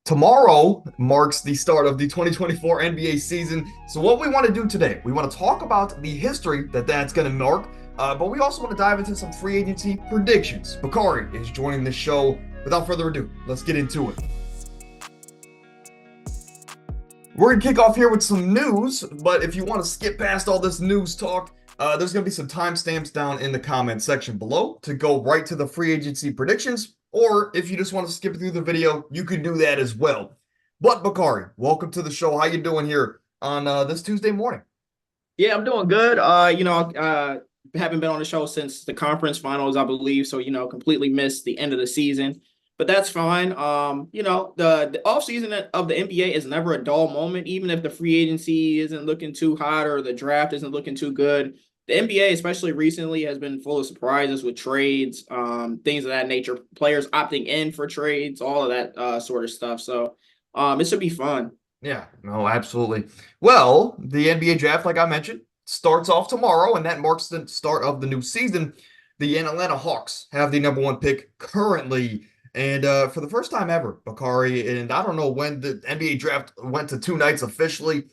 Tomorrow marks the start of the 2024 NBA season. So, what we want to do today, we want to talk about the history that's going to mark, but we also want to dive into some free agency predictions. Bakari is joining the show. Without further ado, let's get into it. We're going to kick off here with some news, but if you want to skip past all this news talk, there's going to be some timestamps down in the comment section below to go right to the free agency predictions. Or if you just want to skip through the video, you can do that as well. But Bakari, welcome to the show. How you doing here on this Tuesday morning? Yeah, I'm doing good. Haven't been on the show since the conference finals, I believe. So, completely missed the end of the season, but that's fine. The offseason of the NBA is never a dull moment, even if the free agency isn't looking too hot or the draft isn't looking too good. The NBA, especially recently, has been full of surprises with trades, things of that nature, players opting in for trades, all of that sort of stuff. So it should be fun. Yeah, no, absolutely. Well, the NBA draft, like I mentioned, starts off tomorrow, and that marks the start of the new season. The Atlanta Hawks have the number one pick currently. And for the first time ever, Bakari, and I don't know when the NBA draft went to 2 nights officially,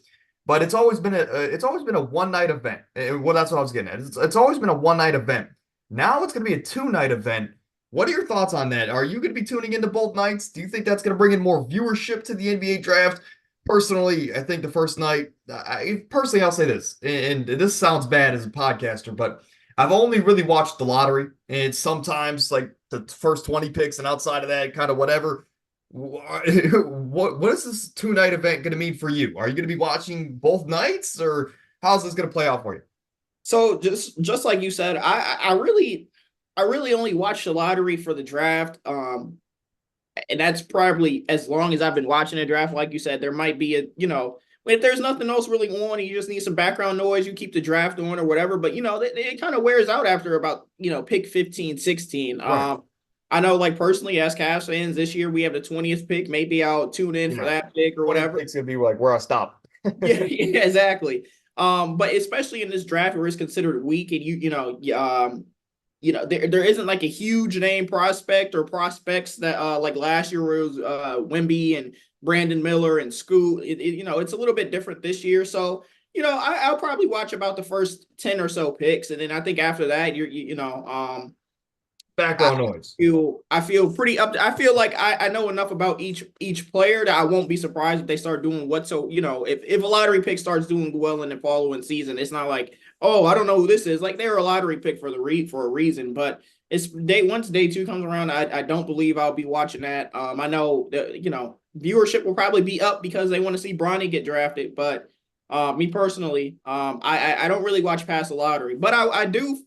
but it's always been a one night event. Well, that's what I was getting at. It's always been a one night event. Now it's going to be a 2 night event. What are your thoughts on that? Are you going to be tuning into both nights? Do you think that's going to bring in more viewership to the NBA draft? Personally, I think the first night, I'll say this, and this sounds bad as a podcaster, but I've only really watched the lottery, and sometimes like the first 20 picks, and outside of that, kind of whatever. What is this 2 night event going to mean for you? Are you going to be watching both nights, or how's this going to play out for you? So just like you said, I really only watched the lottery for the draft. And that's probably as long as I've been watching the draft. Like you said, there might be if there's nothing else really on and you just need some background noise, you keep the draft on or whatever. But, it kind of wears out after about, pick 15, 16. Right. I know, like, personally, as Cavs fans, this year we have the 20th pick. Maybe I'll tune in for that pick or whatever. It's going to be like where I stop. Yeah, exactly. But especially in this draft where it's considered weak and there isn't like a huge name prospect or prospects that like last year where it was Wemby and Brandon Miller and Scoot. It's a little bit different this year. So, I'll probably watch about the first 10 or so picks. And then I think after that, Background noise. I feel pretty up. I feel like I know enough about each player that I won't be surprised if they start doing what. So, if a lottery pick starts doing well in the following season, it's not like, oh, I don't know who this is. Like, they're a lottery pick for a reason. But it's once day two comes around, I don't believe I'll be watching that. I know that, viewership will probably be up because they want to see Bronny get drafted. But me personally, I don't really watch past the lottery. But I do.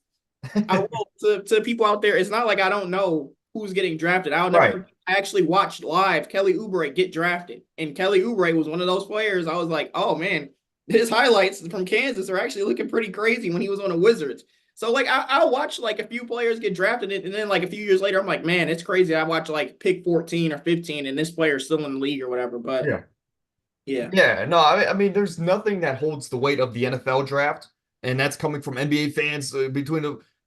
I will to people out there. It's not like I don't know who's getting drafted. I actually watched live Kelly Oubre get drafted, and Kelly Oubre was one of those players. I was like, oh man, his highlights from Kansas are actually looking pretty crazy when he was on the Wizards. So like I'll watch like a few players get drafted, and then like a few years later, I'm like, man, it's crazy. I watch like pick 14 or 15, and this player's still in the league or whatever. But yeah. No, I mean, there's nothing that holds the weight of the NFL draft, and that's coming from NBA fans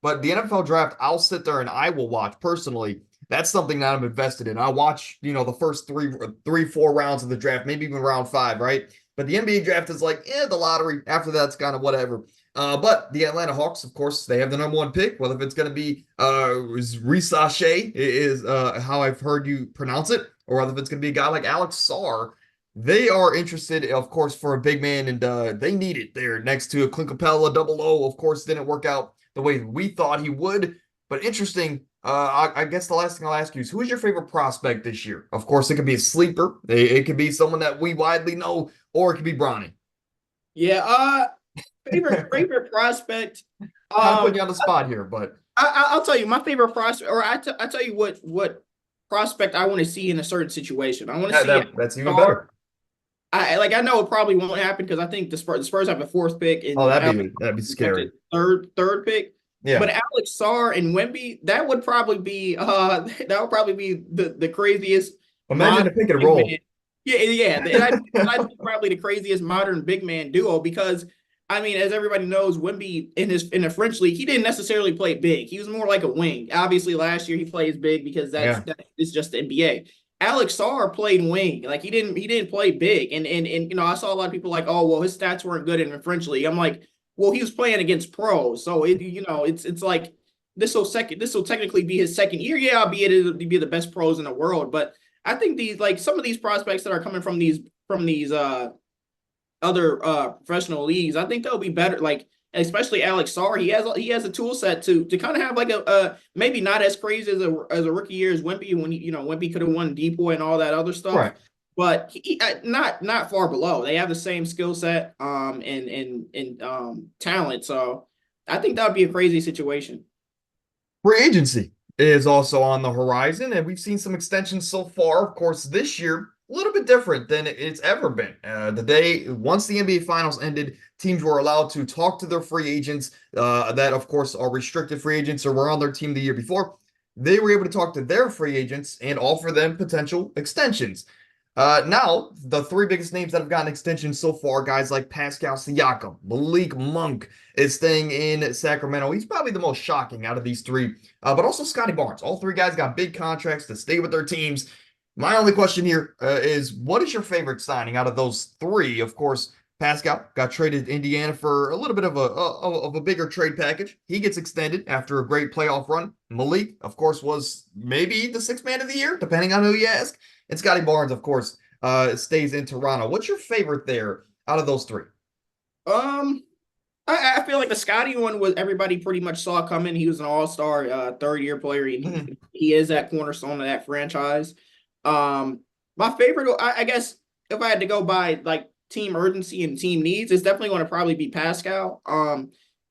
But the NFL draft, I'll sit there and I will watch personally. That's something that I'm invested in. I watch, the first 4 rounds of the draft, maybe even round 5, right? But the NBA draft is like, the lottery. After that's kind of whatever. But the Atlanta Hawks, of course, they have the number one pick. Whether it's going to be Risache is how I've heard you pronounce it, or whether it's going to be a guy like Alex Sarr. They are interested, of course, for a big man, and they need it there next to a Clint Capella double O. Of course, didn't work out the way we thought he would. But interesting, I guess the last thing I'll ask you is, who is your favorite prospect this year? Of course, it could be a sleeper. It could be someone that we widely know, or it could be Bronny. Yeah, favorite prospect. I'm putting you on the spot here, but I'll tell you my favorite prospect, or I tell you what prospect I want to see in a certain situation. I want to see that's even better. I know it probably won't happen because I think the Spurs have a 4th pick. And that'd be scary. Third pick. Yeah. But Alex Sarr and Wemby, that would probably be the craziest. Imagine a pick and roll. Yeah. I think probably the craziest modern big man duo because I mean, as everybody knows, Wemby in the French league, he didn't necessarily play big. He was more like a wing. Obviously, last year he plays big because that is just the NBA. Alex Sarr played wing. Like he didn't play big. And I saw a lot of people like, oh well, his stats weren't good in the French league. I'm like, well, he was playing against pros, so it's like this will technically be his second year. Yeah, albeit it'll be the best pros in the world. But I think these like some of these prospects that are coming from these other professional leagues, I think they'll be better. Like especially Alex Sarr, he has a tool set to kind of have like a maybe not as crazy as a rookie year as Wimpy when Wimpy could have won Depoy and all that other stuff, Right. but not far below. They have the same skill set and talent, so I think that would be a crazy situation. Free agency is also on the horizon, and we've seen some extensions so far. Of course, this year, a little bit different than it's ever been. Once the NBA Finals ended, teams were allowed to talk to their free agents that, of course, are restricted free agents or were on their team the year before. They were able to talk to their free agents and offer them potential extensions. Now, the three biggest names that have gotten extensions so far, guys like Pascal Siakam, Malik Monk is staying in Sacramento. He's probably the most shocking out of these three, but also Scotty Barnes. All three guys got big contracts to stay with their teams. My only question here is, what is your favorite signing out of those three? Of course, Pascal got traded to Indiana for a little bit of a bigger trade package. He gets extended after a great playoff run. Malik, of course, was maybe the sixth man of the year, depending on who you ask. And Scotty Barnes, of course, stays in Toronto. What's your favorite there out of those three? Um, I feel like the Scotty one was everybody pretty much saw coming. He was an all-star third year player. Mhm. He is that cornerstone of that franchise. My favorite, I guess, if I had to go by like team urgency and team needs, it's definitely going to probably be Pascal.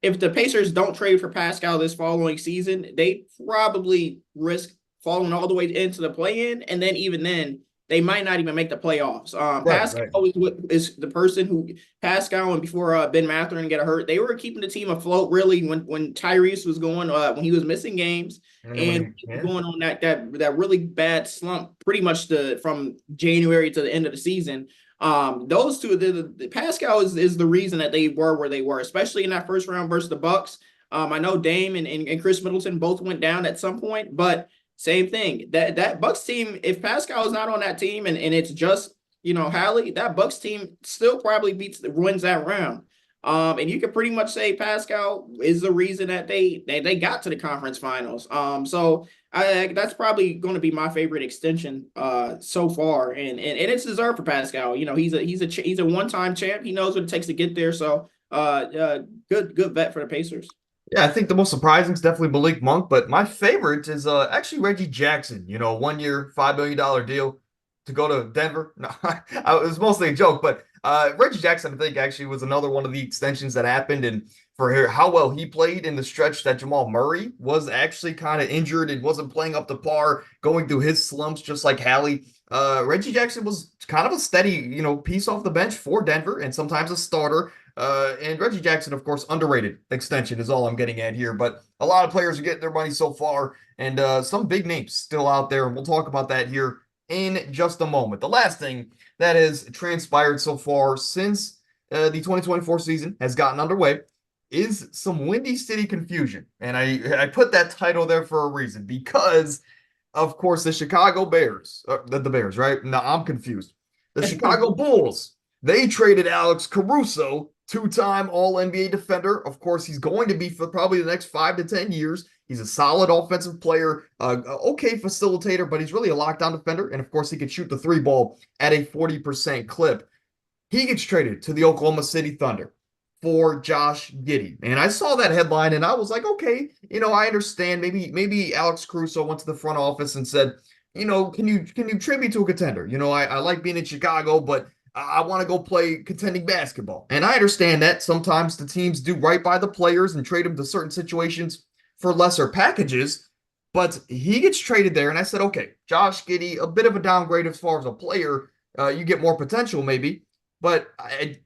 If the Pacers don't trade for Pascal this following season, they probably risk falling all the way into the play-in, and then even then, they might not even make the playoffs. Right. Pascal is the person who Pascal and before Ben Mathurin get hurt, they were keeping the team afloat really when Tyrese was going when he was missing games And and yeah. going on that really bad slump pretty much from January to the end of the season. Those two, the Pascal is the reason that they were where they were, especially in that first round versus the Bucks. I know Dame and Chris Middleton both went down at some point, but same thing. That Bucks team, if Pascal is not on that team and it's just Hallie, that Bucks team still probably wins that round. And you could pretty much say Pascal is the reason that they got to the conference finals. So that's probably going to be my favorite extension so far, and it's deserved for Pascal. He's a one-time champ. He knows what it takes to get there. So good vet for the Pacers. Yeah, I think the most surprising is definitely Malik Monk, but my favorite is actually Reggie Jackson. 1 year, $5 million deal to go to Denver. No, it was mostly a joke, but Reggie Jackson, I think, actually was another one of the extensions that happened. And for how well he played in the stretch that Jamal Murray was actually kind of injured and wasn't playing up to par, going through his slumps just like Hallie. Reggie Jackson was kind of a steady, piece off the bench for Denver and sometimes a starter. And Reggie Jackson, of course, underrated extension is all I'm getting at here. But a lot of players are getting their money so far, and some big names still out there. And we'll talk about that here in just a moment. The last thing that has transpired so far since the 2024 season has gotten underway is some Windy City confusion. And I put that title there for a reason because, of course, the Chicago Bears, the Bears, right? No, I'm confused. The Chicago Bulls, they traded Alex Caruso, two-time All-NBA defender. Of course, he's going to be for probably the next 5 to 10 years. He's a solid offensive player, okay facilitator, but he's really a lockdown defender. And of course, he can shoot the three ball at a 40% clip. He gets traded to the Oklahoma City Thunder for Josh Giddey. And I saw that headline and I was like, okay, I understand. Maybe Alex Caruso went to the front office and said, can you trade me to a contender? I like being in Chicago, but I want to go play contending basketball. And I understand that sometimes the teams do right by the players and trade them to certain situations for lesser packages, but he gets traded there. And I said, okay, Josh Giddey, a bit of a downgrade as far as a player. You get more potential maybe, but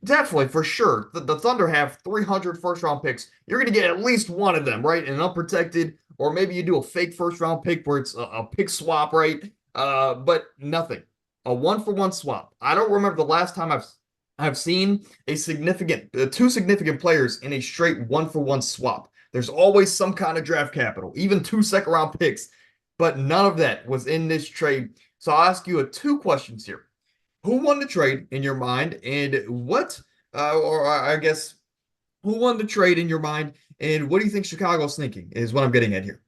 definitely for sure, the Thunder have 300 first-round picks. You're going to get at least one of them, right? And unprotected, or maybe you do a fake first-round pick where it's a pick swap, right? But nothing. A one-for-one swap. I don't remember the last time I've seen two significant players in a straight one-for-one swap. There's always some kind of draft capital, even 2 second-round picks, but none of that was in this trade. So I'll ask you two questions here. Who won the trade in your mind, and or I guess, who won the trade in your mind, and what do you think Chicago's thinking? Is what I'm getting at here.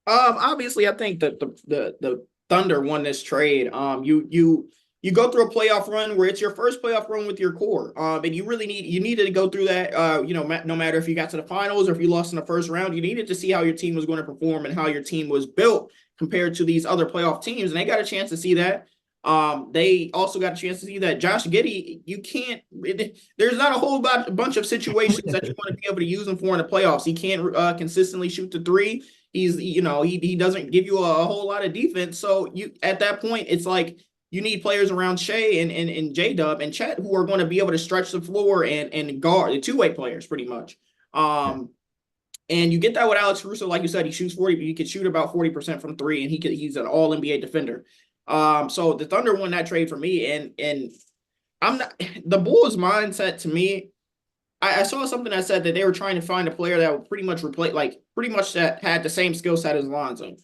Obviously, I think that the Thunder won this trade. You go through a playoff run where it's your first playoff run with your core. And you needed to go through that. No matter if you got to the finals or if you lost in the first round, you needed to see how your team was going to perform and how your team was built compared to these other playoff teams. And they got a chance to see that. They also got a chance to see that Josh Giddey, there's not a bunch of situations that you want to be able to use him for in the playoffs. He can't consistently shoot the three. He doesn't give you a whole lot of defense. So at that point, it's like you need players around Shea and J-Dub and Chet who are going to be able to stretch the floor and guard the two-way players pretty much. And you get that with Alex Caruso, like you said, he shoots 40, but he could shoot about 40% from three, and he's an all NBA defender. So the Thunder won that trade for me, and I'm not the Bulls' mindset to me. I saw something that said that they were trying to find a player that would pretty much that had the same skill set as Lonzo.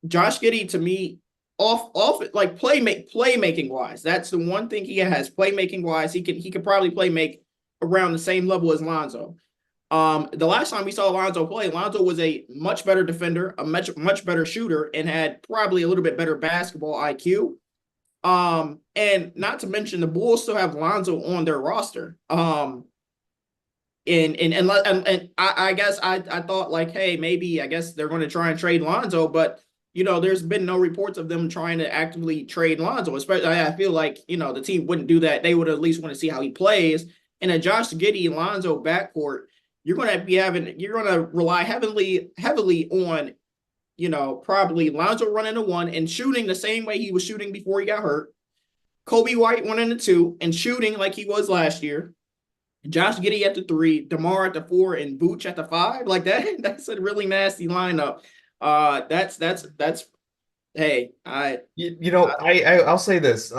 Josh Giddey, to me, off like playmaking wise, that's the one thing he has. Playmaking wise, he could probably make around the same level as Lonzo. The last time we saw Lonzo play, Lonzo was a much better defender, a much better shooter, and had probably a little bit better basketball IQ. And not to mention the Bulls still have Lonzo on their roster. And I guess I thought like, hey, maybe I guess they're going to try and trade Lonzo, but there's been no reports of them trying to actively trade Lonzo. Especially, I feel like the team wouldn't do that. They would at least want to see how he plays. And a Josh Giddey Lonzo backcourt, you're going to rely heavily on probably Lonzo running the one and shooting the same way he was shooting before he got hurt. Kobe White running the two and shooting like he was last year. Josh Giddey at the three, DeMar at the four, and Vooch at the five. Like that, that's a really nasty lineup. That's hey, I'll say this.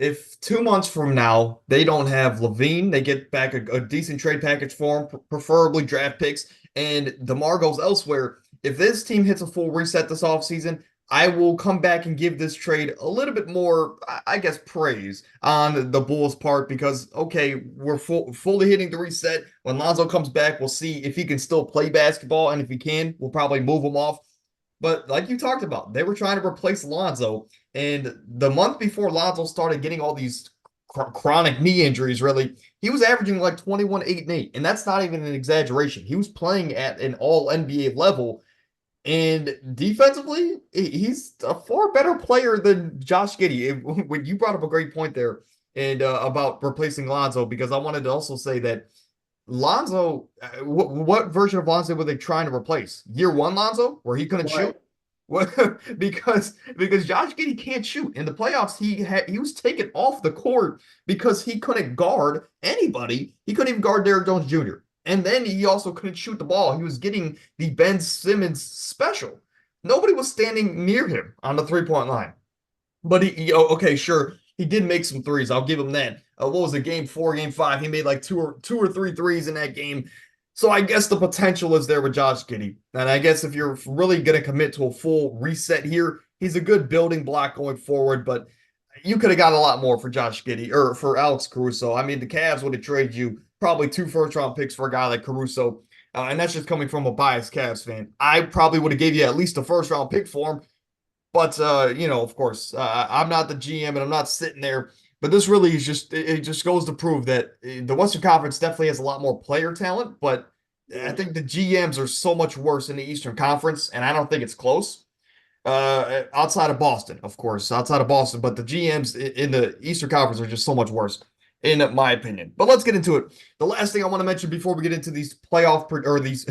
If 2 months from now they don't have Levine, they get back a decent trade package for him, preferably draft picks, and DeMar goes elsewhere. If this team hits a full reset this offseason, I will come back and give this trade a little bit more, I guess, praise on the Bulls' part because, okay, we're fully hitting the reset. When Lonzo comes back, we'll see if he can still play basketball, and if he can, we'll probably move him off. But like you talked about, they were trying to replace Lonzo, and the month before Lonzo started getting all these chronic knee injuries, really, he was averaging like 21, 8, and 8, and that's not even an exaggeration. He was playing at an all-NBA level. And defensively, he's a far better player than Josh Giddey. When you brought up a great point there and about replacing Lonzo, because I wanted to also say that Lonzo, what version of Lonzo were they trying to replace? Year one Lonzo, where he couldn't shoot? because Josh Giddey can't shoot. In the playoffs, he was taken off the court because he couldn't guard anybody. He couldn't even guard Derrick Jones Jr. And then he also couldn't shoot the ball. He was getting the Ben Simmons special. Nobody was standing near him on the three-point line. But okay, sure, he did make some threes. I'll give him that. What was it, game 4, game 5? He made like two or three threes in that game. So I guess the potential is there with Josh Giddey. And I guess if you're really going to commit to a full reset here, he's a good building block going forward. But you could have got a lot more for Josh Giddey or for Alex Caruso. I mean, the Cavs would have traded you probably 2 first-round picks for a guy like Caruso. And that's just coming from a biased Cavs fan. I probably would have gave you at least a first-round pick for him. But, of course, I'm not the GM and I'm not sitting there. But this really is it just goes to prove that the Western Conference definitely has a lot more player talent. But I think the GMs are so much worse in the Eastern Conference, and I don't think it's close. Outside of Boston, of course, but the GMs in the Eastern Conference are just so much worse, in my opinion. But let's get into it. The last thing I want to mention before we get into these these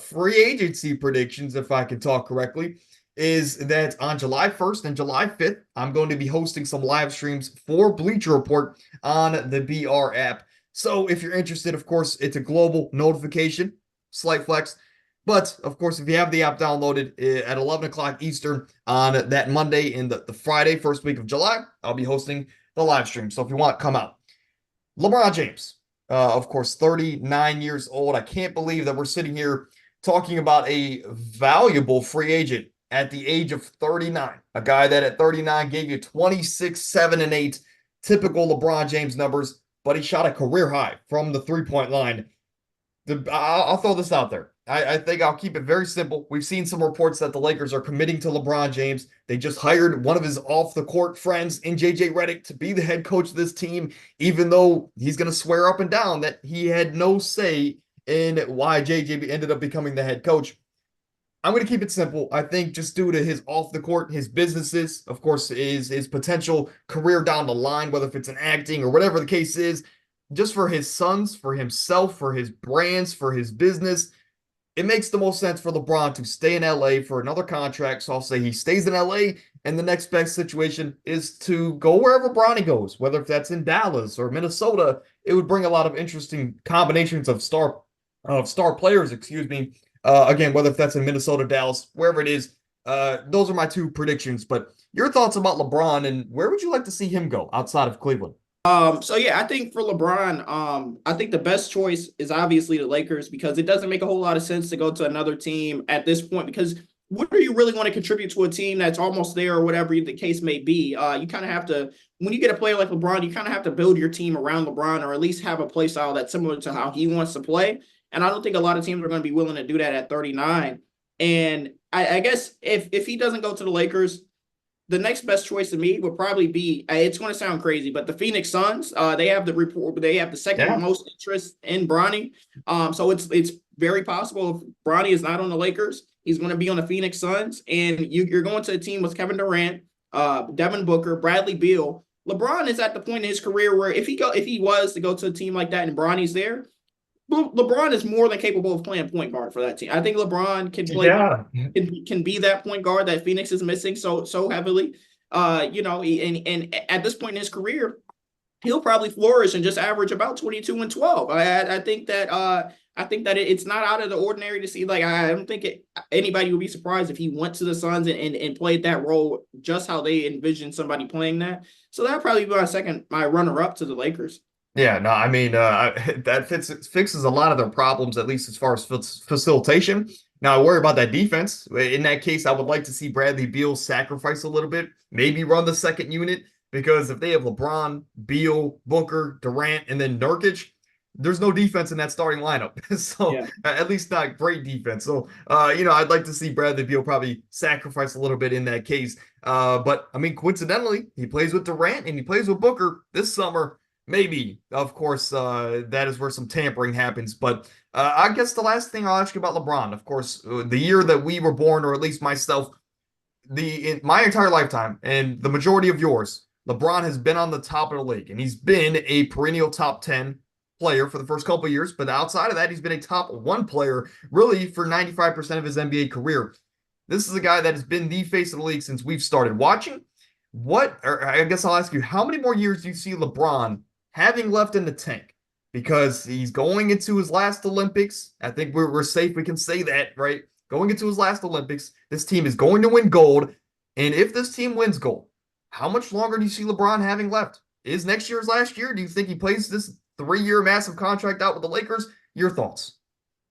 free agency predictions, if I can talk correctly, is that on July 1st and July 5th, I'm going to be hosting some live streams for Bleacher Report on the BR app. So if you're interested, of course, it's a global notification, slight flex. But, of course, if you have the app downloaded at 11 o'clock Eastern on that Monday and the Friday, first week of July, I'll be hosting the live stream. So if you want, come out. LeBron James, of course, 39 years old. I can't believe that we're sitting here talking about a valuable free agent at the age of 39. A guy that at 39 gave you 26, 7, and 8, typical LeBron James numbers, but he shot a career high from the three-point line. I'll throw this out there. I think I'll keep it very simple. We've seen some reports that the Lakers are committing to LeBron James. They just hired one of his off-the-court friends in JJ Redick to be the head coach of this team, even though he's going to swear up and down that he had no say in why JJ ended up becoming the head coach. I'm going to keep it simple. I think just due to his off the court, his businesses, of course, his potential career down the line, whether if it's in acting or whatever the case is, just for his sons, for himself, for his brands, for his business, it makes the most sense for LeBron to stay in LA for another contract. So I'll say he stays in LA, and the next best situation is to go wherever Bronny goes, whether if that's in Dallas or Minnesota. It would bring a lot of interesting combinations of star players, excuse me. Again, whether if that's in Minnesota, Dallas, wherever it is. Those are my two predictions. But your thoughts about LeBron, and where would you like to see him go outside of Cleveland? So yeah, I think for LeBron, I think the best choice is obviously the Lakers, because it doesn't make a whole lot of sense to go to another team at this point, because what do you really want to contribute to a team that's almost there or whatever the case may be? You kind of have to, when you get a player like LeBron, you kind of have to build your team around LeBron, or at least have a play style that's similar to how he wants to play. And I don't think a lot of teams are going to be willing to do that at 39. And I guess if he doesn't go to the Lakers, the next best choice to me would probably be, it's going to sound crazy, but the Phoenix Suns, they have the second most interest in Bronny. So it's very possible if Bronny is not on the Lakers, he's going to be on the Phoenix Suns, and you're going to a team with Kevin Durant, Devin Booker, Bradley Beal. LeBron is at the point in his career where if he was to go to a team like that and Bronny's there, LeBron is more than capable of playing point guard for that team. I think LeBron can play, can be that point guard that Phoenix is missing so heavily. And at this point in his career, he'll probably flourish and just average about 22 and 12. I think that it's not out of the ordinary to see. Like, I don't think anybody would be surprised if he went to the Suns and played that role just how they envisioned somebody playing that. So that'd probably be my runner-up to the Lakers. Yeah, no, I mean, that fixes a lot of their problems, at least as far as facilitation. Now, I worry about that defense. In that case, I would like to see Bradley Beal sacrifice a little bit, maybe run the second unit, because if they have LeBron, Beal, Booker, Durant, and then Nurkic, there's no defense in that starting lineup. So yeah. At least not great defense. So, I'd like to see Bradley Beal probably sacrifice a little bit in that case. But, I mean, coincidentally, he plays with Durant and he plays with Booker this summer. Maybe, of course, that is where some tampering happens. But I guess the last thing I'll ask you about LeBron, of course, the year that we were born, or at least myself, in my entire lifetime, and the majority of yours, LeBron has been on the top of the league. And he's been a perennial top 10 player for the first couple of years. But outside of that, he's been a top 1 player, really, for 95% of his NBA career. This is a guy that has been the face of the league since we've started watching. I guess I'll ask you, how many more years do you see LeBron having left in the tank? Because he's going into his last Olympics. I think we're safe. We can say that, right? Going into his last Olympics, this team is going to win gold. And if this team wins gold, how much longer do you see LeBron having left? Is next year's last year? Do you think he plays this 3-year massive contract out with the Lakers? Your thoughts?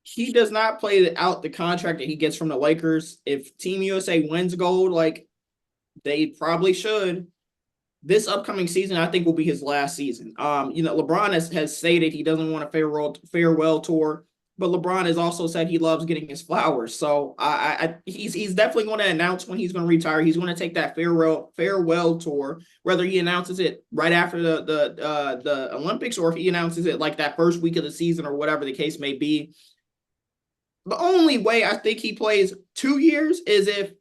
He does not play out the contract that he gets from the Lakers. If Team USA wins gold, like they probably should, this upcoming season, I think, will be his last season. LeBron has stated he doesn't want a farewell tour, but LeBron has also said he loves getting his flowers. So he's definitely going to announce when he's going to retire. He's going to take that farewell tour, whether he announces it right after the Olympics, or if he announces it like that first week of the season, or whatever the case may be. The only way I think he plays 2 years is if,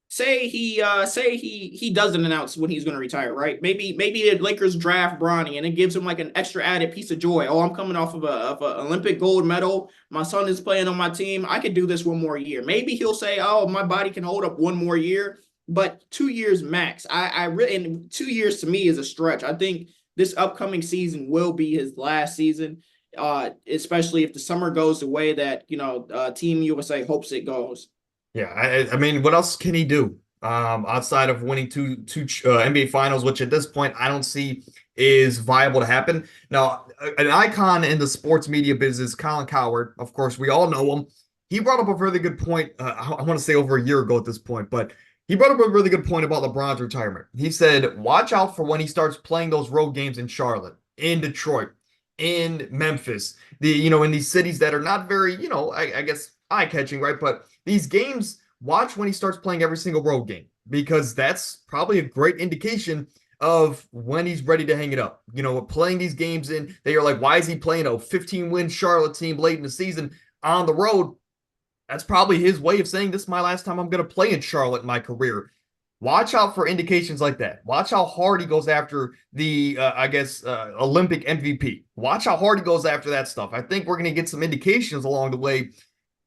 say he doesn't announce when he's going to retire, right? Maybe the Lakers draft Bronny and it gives him like an extra added piece of joy. Oh, I'm coming off of a Olympic gold medal. My son is playing on my team. I could do this 1 more year. Maybe he'll say, oh, my body can hold up 1 more year, but 2 years max. I really, and 2 years to me is a stretch. I think this upcoming season will be his last season, especially if the summer goes the way that, Team USA hopes it goes. Yeah, I mean, what else can he do outside of winning two NBA finals, which at this point I don't see is viable to happen. Now, an icon in the sports media business, Colin Cowherd, of course, we all know him. he brought up a really good point. I want to say over a year ago at this point, but he brought up a really good point about LeBron's retirement. He said, watch out for when he starts playing those road games in Charlotte, in Detroit, in Memphis, in these cities that are not very, I guess eye-catching, right? But these games, watch when he starts playing every single road game, because that's probably a great indication of when he's ready to hang it up. Playing these games in, they are like, why is he playing a 15-win Charlotte team late in the season on the road? That's probably his way of saying, this is my last time I'm going to play in Charlotte in my career. Watch out for indications like that. Watch how hard he goes after the, Olympic MVP. Watch how hard he goes after that stuff. I think we're going to get some indications along the way.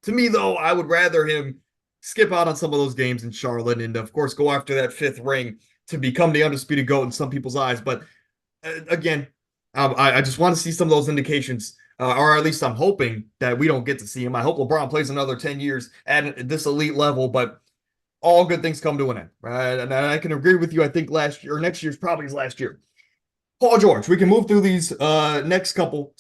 To me, though, I would rather him skip out on some of those games in Charlotte and, of course, go after that 5th ring to become the undisputed GOAT in some people's eyes. But again, I just want to see some of those indications, or at least I'm hoping that we don't get to see him. I hope LeBron plays another 10 years at this elite level, but all good things come to an end, right? And I can agree with you. I think last year or next year's probably his last year. Paul George, we can move through these next couple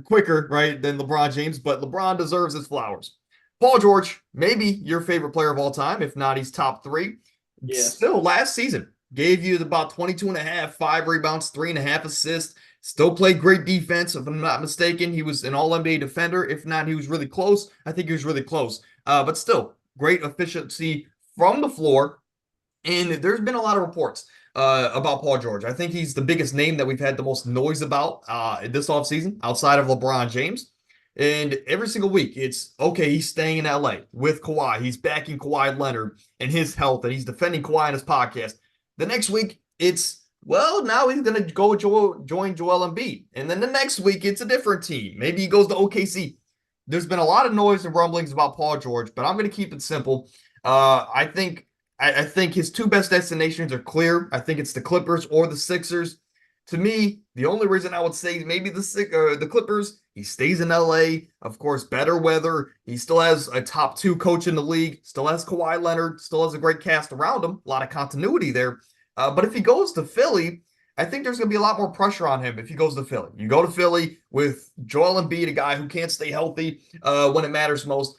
quicker, right, than LeBron James, but LeBron deserves his flowers. Paul George, maybe your favorite player of all time. If not, he's top 3. Yes. Still, last season, gave you about 22 and a half, 5 rebounds, 3.5 assists. Still played great defense, if I'm not mistaken. He was an all-NBA defender. If not, he was really close. I think he was really close. But still, great efficiency from the floor. And there's been a lot of reports about Paul George. I think he's the biggest name that we've had the most noise about this offseason outside of LeBron James. And every single week, it's, okay, he's staying in LA with Kawhi. He's backing Kawhi Leonard and his health, and he's defending Kawhi in his podcast. The next week, it's, well, now he's going to go join Joel Embiid. And then the next week, it's a different team. Maybe he goes to OKC. There's been a lot of noise and rumblings about Paul George, but I'm going to keep it simple. I think his 2 best destinations are clear. I think it's the Clippers or the Sixers. To me, the only reason I would say maybe the Clippers, he stays in LA. Of course, better weather. He still has a top 2 coach in the league. Still has Kawhi Leonard. Still has a great cast around him. A lot of continuity there. But if he goes to Philly, I think there's going to be a lot more pressure on him if he goes to Philly. You go to Philly with Joel Embiid, a guy who can't stay healthy when it matters most.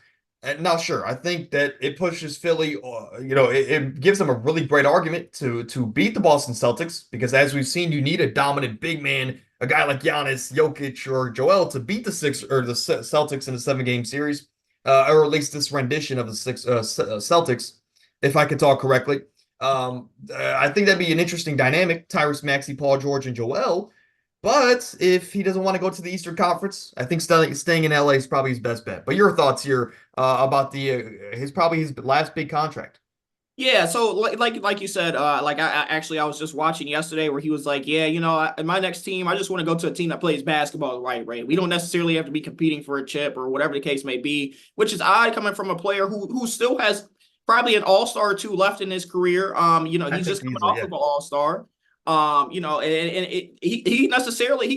Now, sure, I think that it pushes Philly, it gives them a really great argument to beat the Boston Celtics, because as we've seen, you need a dominant big man, a guy like Giannis, Jokic, or Joel to beat the Celtics in a 7-game series, or at least this rendition of the Celtics, if I could talk correctly. I think that'd be an interesting dynamic, Tyrese Maxey, Paul George, and Joel. But if he doesn't want to go to the Eastern Conference, I think staying in LA is probably his best bet. But your thoughts here about his last big contract? Yeah, so like you said, I was just watching yesterday where he was like, yeah, in my next team, I just want to go to a team that plays basketball right. We don't necessarily have to be competing for a chip or whatever the case may be, which is odd coming from a player who still has probably an all-star or 2 left in his career. He's just coming off of an all-star. He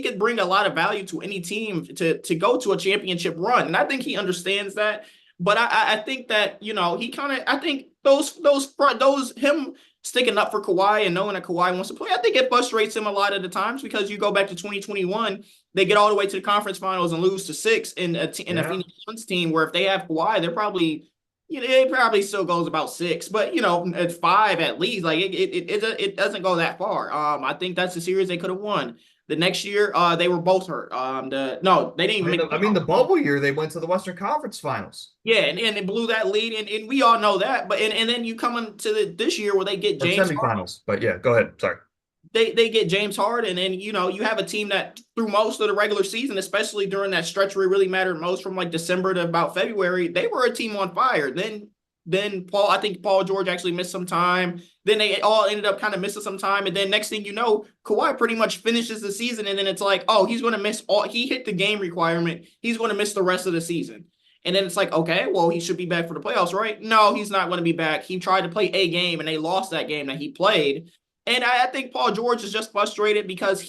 could bring a lot of value to any team to go to a championship run. And I think he understands that. But I think that, I think those him sticking up for Kawhi and knowing that Kawhi wants to play, I think it frustrates him a lot of the times, because you go back to 2021, they get all the way to the conference finals and lose to 6 in a Phoenix Suns team, where if they have Kawhi, they're probably, it probably still goes about 6, but at 5 at least. Like it doesn't go that far. I think that's the series they could have won. The next year, they were both hurt. They didn't even the bubble year, they went to the Western Conference Finals. Yeah, and it blew that lead, and we all know that. But and then you come into this year where they get James semifinals. Harden. But yeah, go ahead. Sorry. They get James Harden, and you have a team that through most of the regular season, especially during that stretch where it really mattered most, from like December to about February, they were a team on fire. Then I think Paul George actually missed some time. Then they all ended up kind of missing some time, and then next thing you know, Kawhi pretty much finishes the season, and then it's like, oh, he's going to miss all. He hit the game requirement. He's going to miss the rest of the season. And then it's like, okay, well, he should be back for the playoffs, right? No, he's not going to be back. He tried to play a game, and they lost that game that he played. And I think Paul George is just frustrated because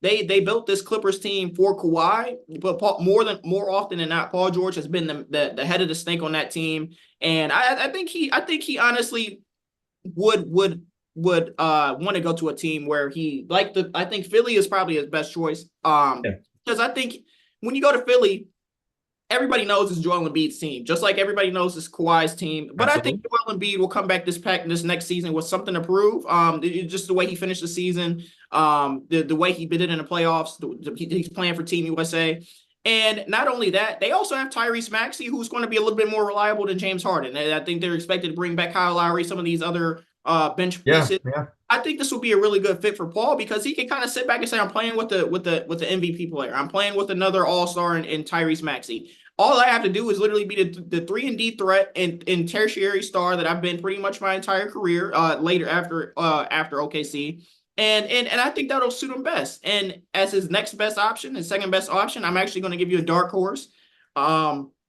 they built this Clippers team for Kawhi, but more often than not, Paul George has been the head of the snake on that team. And I think he honestly would want to go to a team where I think Philly is probably his best choice. Because I think when you go to Philly, everybody knows it's Joel Embiid's team, just like everybody knows it's Kawhi's team. But I think Absolutely. Joel Embiid will come back this next season with something to prove. Just the way he finished the season, the way he did it in the playoffs. He's playing for Team USA. And not only that, they also have Tyrese Maxey, who's going to be a little bit more reliable than James Harden. And I think they're expected to bring back Kyle Lowry, some of these other bench Yeah, pieces. yeah. I think this will be a really good fit for Paul because he can kind of sit back and say, "I'm playing with the MVP player. I'm playing with another All Star in Tyrese Maxey. All I have to do is literally be the 3-and-D threat and tertiary star that I've been pretty much my entire career. Later after OKC." And I think that'll suit him best. And as his next best option, his second best option, I'm actually going to give you a dark horse.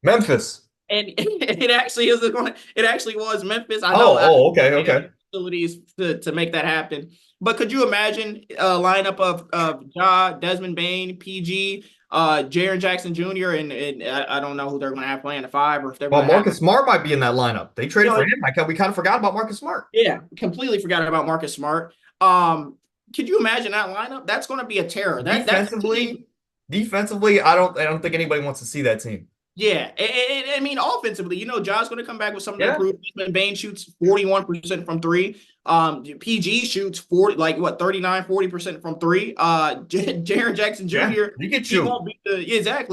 Memphis. And it actually is going. It actually was Memphis. I know. Okay, okay. Facilities to make that happen. But could you imagine a lineup of Ja, Desmond Bane, PG, Jaren Jackson Jr. and I don't know who they're going to have playing the 5 or if they're Well, going to have. Marcus Smart might be in that lineup. They traded for him. We kind of forgot about Marcus Smart. Yeah, completely forgot about Marcus Smart. Could you imagine that lineup? That's going to be a terror. Defensively, I don't think anybody wants to see that team. Yeah, and I mean offensively, Ja's going to come back with something to prove. Bane shoots 41% from 3. PG shoots 39-40% from 3. Jaren Jackson Jr. He won't be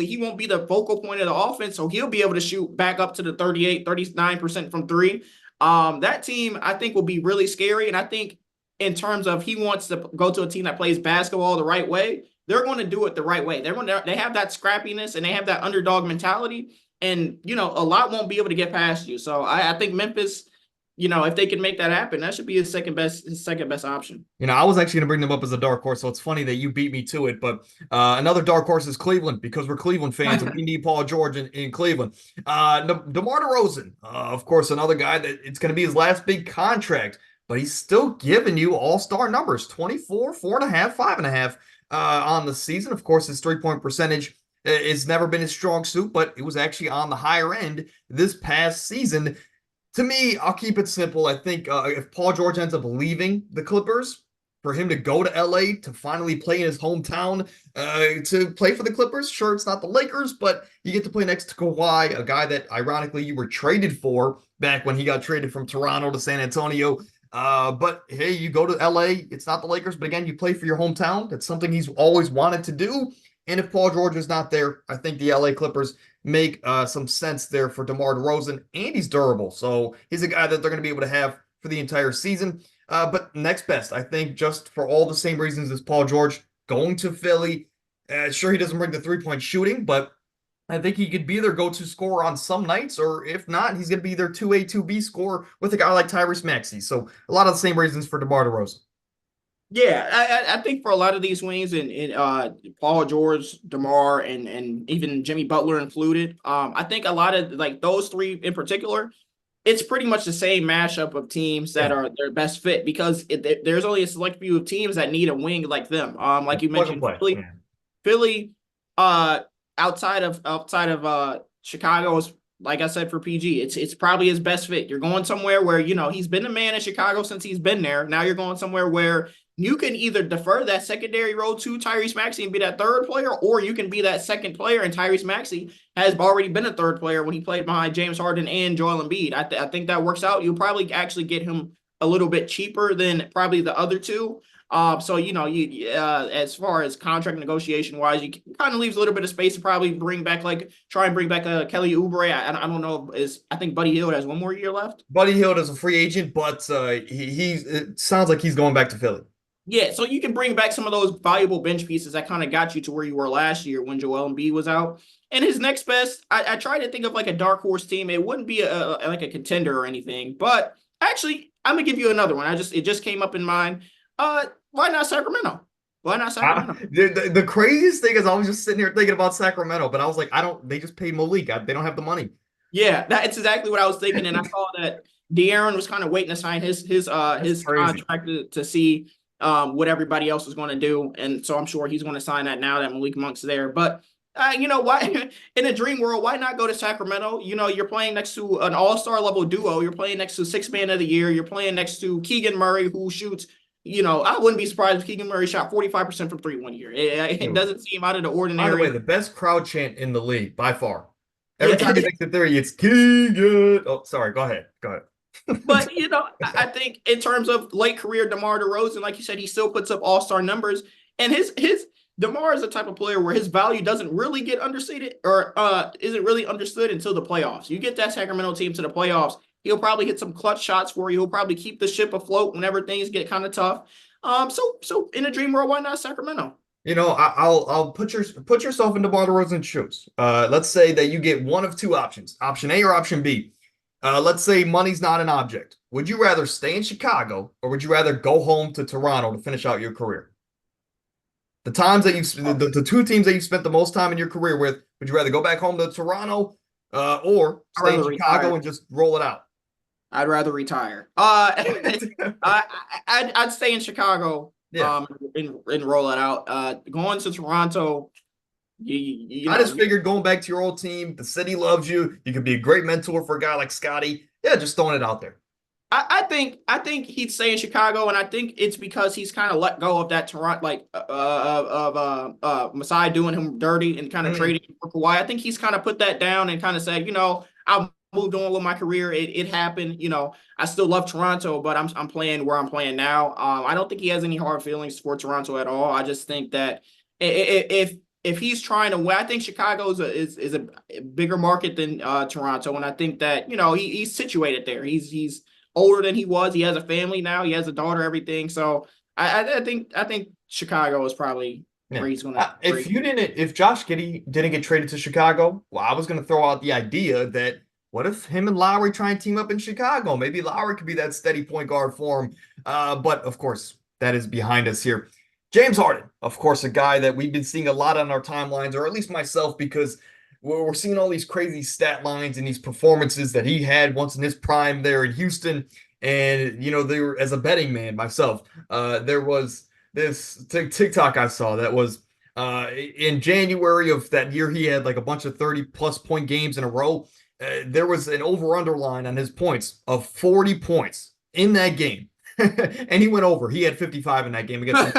he won't be the focal point of the offense, so he'll be able to shoot back up to the 38-39% from 3. That team I think will be really scary, and I think in terms of he wants to go to a team that plays basketball the right way. They're going to do it the right way. They have that scrappiness and they have that underdog mentality. And, a lot won't be able to get past you. So I think Memphis, if they can make that happen, that should be his second best option. I was actually going to bring them up as a dark horse, so it's funny that you beat me to it. But another dark horse is Cleveland because we're Cleveland fans and we need Paul George in Cleveland. DeMar DeRozan, of course, another guy that it's going to be his last big contract, but he's still giving you all-star numbers, 24, 4.5, 5.5. On the season. Of course, his 3-point percentage has never been his strong suit, but it was actually on the higher end this past season. To me, I'll keep it simple. I think if Paul George ends up leaving the Clippers, for him to go to LA to finally play in his hometown to play for the Clippers, sure, it's not the Lakers, but you get to play next to Kawhi, a guy that ironically you were traded for back when he got traded from Toronto to San Antonio. But hey, you go to LA, it's not the Lakers, but again, you play for your hometown. That's something he's always wanted to do. And if Paul George is not there, I think the LA Clippers make some sense there for DeMar DeRozan, and he's durable. So he's a guy that they're going to be able to have for the entire season. But next best, I think, just for all the same reasons as Paul George, going to Philly. Sure, he doesn't bring the 3-point shooting, but I think he could be their go-to scorer on some nights, or if not, he's going to be their 2A, 2B scorer with a guy like Tyrese Maxey. So a lot of the same reasons for DeMar DeRozan. Yeah, I think for a lot of these wings and Paul George, DeMar, and even Jimmy Butler included, I think a lot of like those three in particular, it's pretty much the same mashup of teams that are their best fit because there's only a select few of teams that need a wing like them. Like you mentioned, Philly, outside of Chicago's, like I said, for PG, it's probably his best fit. You're going somewhere where he's been a man in Chicago since he's been there. Now you're going somewhere where you can either defer that secondary role to Tyrese Maxey and be that third player, or you can be that second player. And Tyrese Maxey has already been a third player when he played behind James Harden and Joel Embiid. I think that works out. You'll probably actually get him a little bit cheaper than probably the other two. So as far as contract negotiation wise, you kind of leaves a little bit of space to probably try and bring back a Kelly Oubre. I don't know. I think Buddy Hield has one more year left. Buddy Hield is a free agent, but it sounds like he's going back to Philly. Yeah, so you can bring back some of those valuable bench pieces that kind of got you to where you were last year when Joel Embiid was out. And his next best, I try to think of like a dark horse team. It wouldn't be like a contender or anything, but actually, I'm gonna give you another one. It just came up in mind. Why not Sacramento? Why not Sacramento? The craziest thing is I was just sitting here thinking about Sacramento, but I was like, they just paid Malik. They don't have the money. Yeah, that's exactly what I was thinking, and I saw that De'Aaron was kind of waiting to sign his contract to see what everybody else was going to do. And so I'm sure he's going to sign that now that Malik Monk's there. But why in a dream world, why not go to Sacramento? You're playing next to an all-star level duo. You're playing next to 6th man of the year. You're playing next to Keegan Murray, who shoots, I wouldn't be surprised if Keegan Murray shot 45% from 3 1 year. It doesn't seem out of the ordinary. By the way, the best crowd chant in the league by far. Every Yeah. time he makes a three, it's Keegan. Oh, sorry. Go ahead. Go ahead. But I think in terms of late career DeMar DeRozan, like you said, he still puts up all-star numbers. And his DeMar is the type of player where his value doesn't really get understated or isn't really understood until the playoffs. You get that Sacramento team to the playoffs, he'll probably hit some clutch shots for you. He'll probably keep the ship afloat whenever things get kind of tough. So in a dream world, why not Sacramento? I'll put yourself into DeMar DeRozan's shoes. Let's say that you get one of two options, option A or option B. Let's say money's not an object. Would you rather stay in Chicago or would you rather go home to Toronto to finish out your career? The times that the two teams that you spent the most time in your career with, would you rather go back home to Toronto or I'd stay in rather Chicago retire. and just roll it out? I'd rather retire. I'd stay in Chicago Yeah. and roll it out. Going to Toronto, I just figured going back to your old team, the city loves you. You could be a great mentor for a guy like Scotty. Yeah, just throwing it out there. I think he'd stay in Chicago, and I think it's because he's kind of let go of that Toronto Masai doing him dirty and kind of trading for Kawhi. I think he's kind of put that down and kind of said, I moved on with my career. It happened. I still love Toronto, but I'm playing where I'm playing now. I don't think he has any hard feelings for Toronto at all. I just think that if he's trying to win, I think Chicago is a bigger market than Toronto, and I think that he's situated there. He's older than he was. He has a family now. He has a daughter. Everything. So I think Chicago is probably where he's going to. If Josh Giddey didn't get traded to Chicago, well, I was going to throw out the idea that what if him and Lowry try and team up in Chicago? Maybe Lowry could be that steady point guard for him. But of course, that is behind us here. James Harden, of course, a guy that we've been seeing a lot on our timelines, or at least myself, because we're seeing all these crazy stat lines and these performances that he had once in his prime there in Houston. And, they were, as a betting man myself, there was this TikTok I saw that was in January of that year, he had like a bunch of 30-plus point games in a row. There was an over-under line on his points of 40 points in that game. And he went over. He had 55 in that game against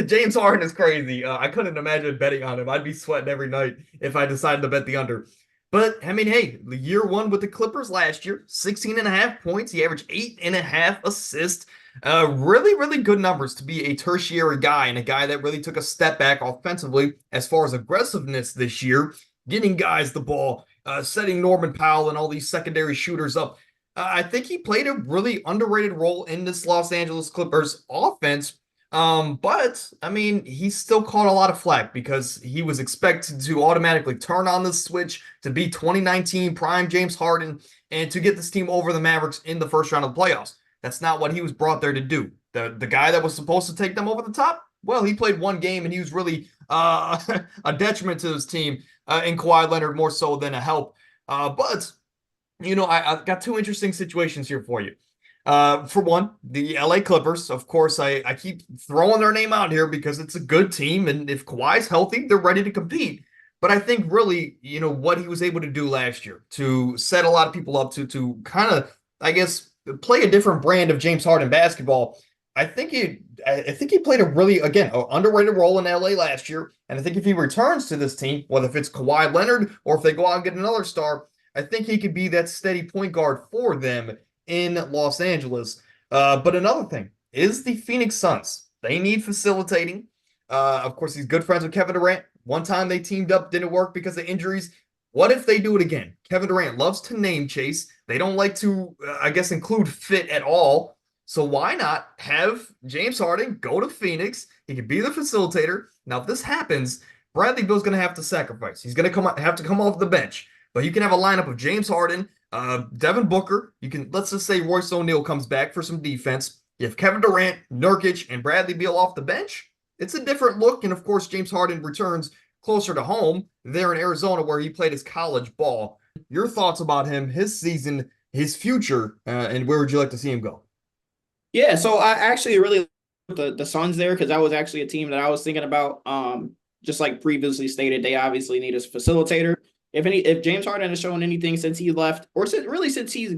James Harden is crazy. I couldn't imagine betting on him. I'd be sweating every night if I decided to bet the under. But, I mean, hey, year one with the Clippers last year, 16 and a half points. He averaged 8.5 assists. Really, really good numbers to be a tertiary guy and a guy that really took a step back offensively as far as aggressiveness this year, getting guys the ball, setting Norman Powell and all these secondary shooters up. I think he played a really underrated role in this Los Angeles Clippers offense. But I mean, he still caught a lot of flack because he was expected to automatically turn on the switch to be 2019 prime James Harden and to get this team over the Mavericks in the first round of the playoffs. That's not what he was brought there to do. The guy that was supposed to take them over the top, well, he played one game and he was really a detriment to his team in Kawhi Leonard more so than a help. But I've got two interesting situations here for you. For one, the LA Clippers, of course, I keep throwing their name out here because it's a good team. And if Kawhi's healthy, they're ready to compete. But I think really, what he was able to do last year to set a lot of people up to kind of, I guess, play a different brand of James Harden basketball. I think he played a really, again, underrated role in LA last year. And I think if he returns to this team, whether if it's Kawhi Leonard or if they go out and get another star, I think he could be that steady point guard for them in Los Angeles. But another thing is the Phoenix Suns. They need facilitating. Of course, he's good friends with Kevin Durant. One time they teamed up, didn't work because of injuries. What if they do it again? Kevin Durant loves to name chase. They don't like to, include fit at all. So why not have James Harden go to Phoenix? He could be the facilitator. Now, if this happens, Bradley Beal's going to have to sacrifice. He's going to have to come off the bench. But you can have a lineup of James Harden, Devin Booker. Let's just say Royce O'Neal comes back for some defense. You have Kevin Durant, Nurkic, and Bradley Beal off the bench. It's a different look. And of course, James Harden returns closer to home there in Arizona where he played his college ball. Your thoughts about him, his season, his future, and where would you like to see him go? Yeah, so I actually really like the Suns there because that was actually a team that I was thinking about. Just like previously stated, they obviously need a facilitator. If James Harden has shown anything since he left, or since he's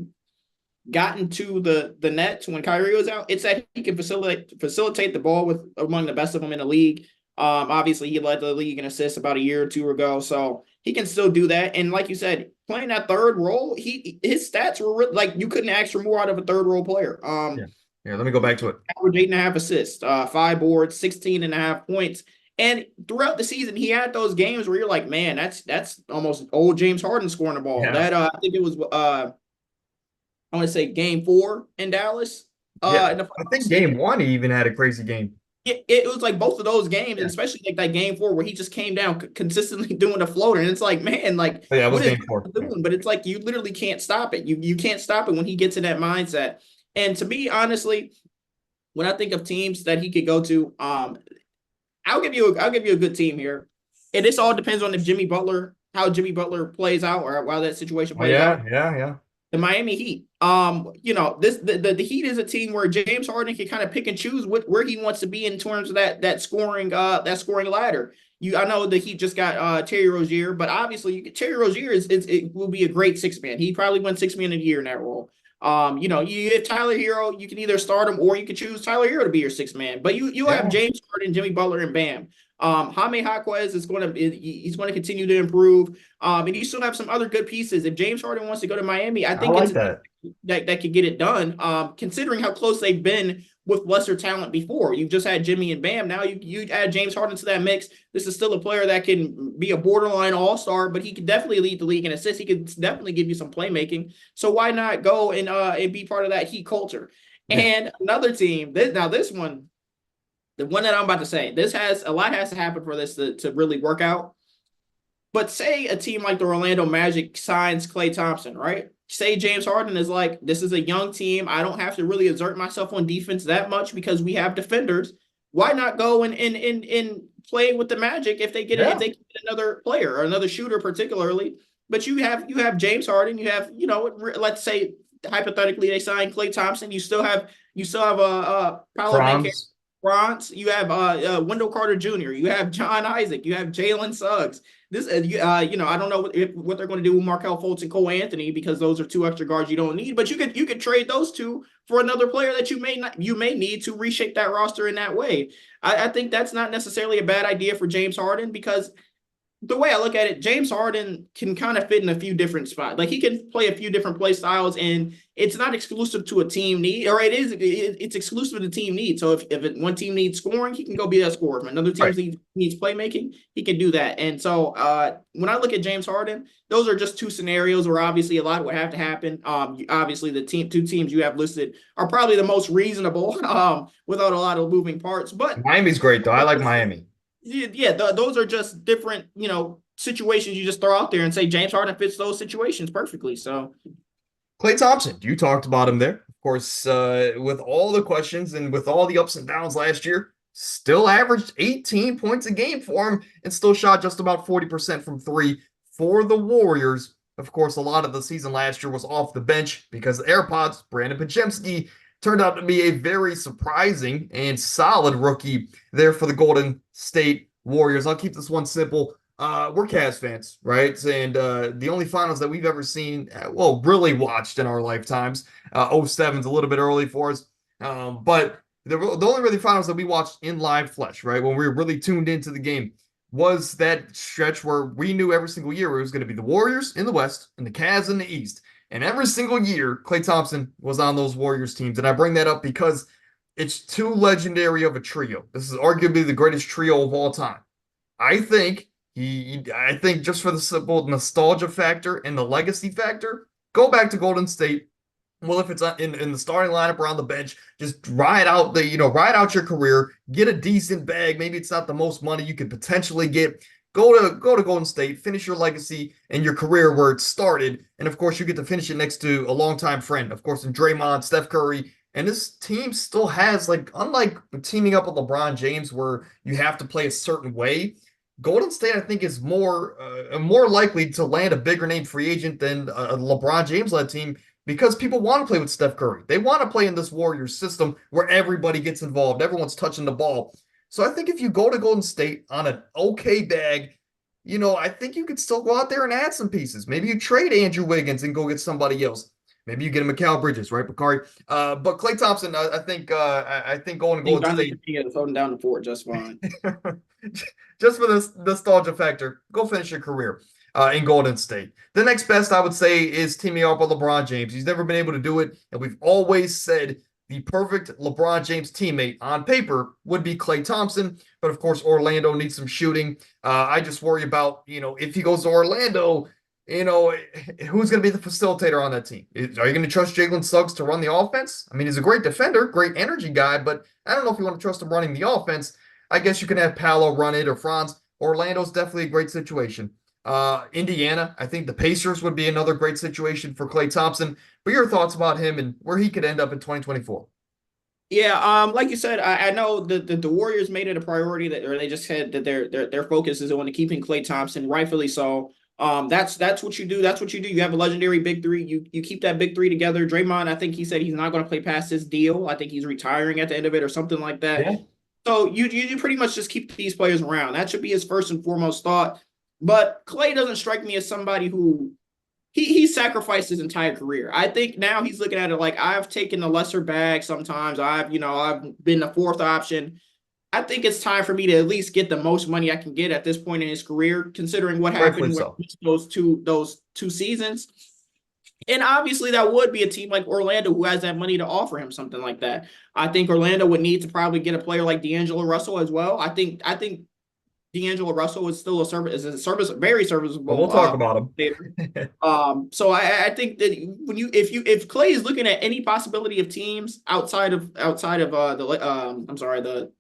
gotten to the Nets when Kyrie was out, it's that he can facilitate the ball with among the best of them in the league. Obviously, he led the league in assists about a year or two ago. So he can still do that. And like you said, playing that third role, his stats were like you couldn't ask for more out of a third role player. Yeah. Yeah, let me go back to it. Average 8.5 assists, 5 boards, 16.5 points. And throughout the season, he had those games where you're like, man, that's almost old James Harden scoring the ball. Yeah. That I think it was I want to say game 4 in Dallas. Yeah. In the I think finals. game 1 he even had a crazy game. It was like both of those games, Yeah. and especially like that game 4 where he just came down consistently doing the floater. And it's like, man, like Oh, yeah, it was what is game 4. he doing? But it's like you literally can't stop it. You can't stop it when he gets in that mindset. And to me, honestly, when I think of teams that he could go to, I'll give you a good team here. And this all depends on how Jimmy Butler plays out or how that situation Oh, plays yeah, out. yeah. The Miami Heat. The Heat is a team where James Harden can kind of pick and choose where he wants to be in terms of that scoring ladder. I know the Heat just got Terry Rozier, but obviously Terry Rozier it will be a great 6-man. He probably won 6-man of the year in that role. You have Tyler Hero, you can either start him or you can choose Tyler Hero to be your 6-man. But you have James Harden, Jimmy Butler, and Bam. Jaime Jaquez he's going to continue to improve. And you still have some other good pieces. If James Harden wants to go to Miami, I think like it's that. that could get it done. Considering how close they've been with lesser talent before. You've just had Jimmy and Bam. Now you add James Harden to that mix. This is still a player that can be a borderline all-star, but he could definitely lead the league in assists. He could definitely give you some playmaking. So why not go and be part of that Heat culture? Yeah. And another team, this one, the one that I'm about to say, a lot has to happen for this to really work out. But say a team like the Orlando Magic signs Klay Thompson, right? Say James Harden is like, this is a young team. I don't have to really exert myself on defense that much because we have defenders. Why not go and play with the Magic if they get another player or another shooter particularly? But you have James Harden. You have let's say hypothetically they sign Klay Thompson. You still have a Paolo Bronze. You have Wendell Carter Jr. You have John Isaac. You have Jalen Suggs. This, I don't know what they're going to do with Markelle Fultz and Cole Anthony because those are 2 extra guards you don't need. But you could trade those 2 for another player that you may need to reshape that roster in that way. I think that's not necessarily a bad idea for James Harden because the way I look at it, James Harden can kind of fit in a few different spots. Like he can play a few different play styles, and it's not exclusive to a team need, or it's exclusive to team need. So if one team needs scoring, he can go be that scorer. If another team needs playmaking, he can do that. And so when I look at James Harden, those are just 2 scenarios where obviously a lot would have to happen. Obviously the 2 teams you have listed are probably the most reasonable without a lot of moving parts. But Miami's great though. I like Miami. Yeah, those are just different, situations you just throw out there and say James Harden fits those situations perfectly. So, Klay Thompson, you talked about him there. Of course, with all the questions and with all the ups and downs last year, still averaged 18 points a game for him and still shot just about 40% from 3 for the Warriors. Of course, a lot of the season last year was off the bench because the AirPods, Brandon Podziemski, turned out to be a very surprising and solid rookie there for the Golden State Warriors. I'll keep this one simple. We're Cavs fans, right? And the only finals that we've ever seen, really watched in our lifetimes, 07's a little bit early for us. But the only really finals that we watched in live flesh, right, when we were really tuned into the game, was that stretch where we knew every single year it was going to be the Warriors in the West and the Cavs in the East. And every single year, Klay Thompson was on those Warriors teams. And I bring that up because it's too legendary of a trio. This is arguably the greatest trio of all time. I think just for the simple nostalgia factor and the legacy factor, go back to Golden State. Well, if it's in the starting lineup or on the bench, just ride out your career, get a decent bag. Maybe it's not the most money you could potentially get. Go to Golden State, finish your legacy and your career where it started. And of course, you get to finish it next to a longtime friend, of course, in Draymond, Steph Curry. And this team still has, unlike teaming up with LeBron James, where you have to play a certain way, Golden State, I think, is more likely to land a bigger name free agent than a LeBron James-led team because people want to play with Steph Curry. They want to play in this Warriors system where everybody gets involved. Everyone's touching the ball. So I think if you go to Golden State on an okay bag, I think you could still go out there and add some pieces. Maybe you trade Andrew Wiggins and go get somebody else. Maybe you get a Mikal Bridges, right, Bakari? But Klay Thompson, I think going to Golden State. Is holding down the fort just fine. Just for this nostalgia factor, go finish your career. in Golden State. The next best, I would say, is teaming up with LeBron James. He's never been able to do it, and we've always said the perfect LeBron James teammate on paper would be Klay Thompson, but of course, Orlando needs some shooting. I just worry about, if he goes to Orlando, who's going to be the facilitator on that team? Are you going to trust Jalen Suggs to run the offense? I mean, he's a great defender, great energy guy, but I don't know if you want to trust him running the offense. I guess you can have Paolo run it or Franz. Orlando's definitely a great situation. Indiana, I think the Pacers would be another great situation for Klay Thompson. But your thoughts about him and where he could end up in 2024? Yeah, like you said, I know the Warriors made it a priority or they just said that their focus is on keeping Klay Thompson, rightfully so. That's what you do. That's what you do. You have a legendary big three. You keep that big three together. Draymond, I think he said he's not going to play past his deal. I think he's retiring at the end of it or something like that. Yeah. So you pretty much just keep these players around. That should be his first and foremost thought. But Klay doesn't strike me as somebody who he sacrificed his entire career. I think now he's looking at it like I've taken the lesser bag sometimes. I've been the fourth option. I think it's time for me to at least get the most money I can get at this point in his career, considering what happened with those two seasons. And obviously that would be a team like Orlando who has that money to offer him something like that. I think Orlando would need to probably get a player like D'Angelo Russell as well. I think D'Angelo Russell is still very serviceable. Well, we'll talk about him. So I think that if Klay is looking at any possibility of teams outside of the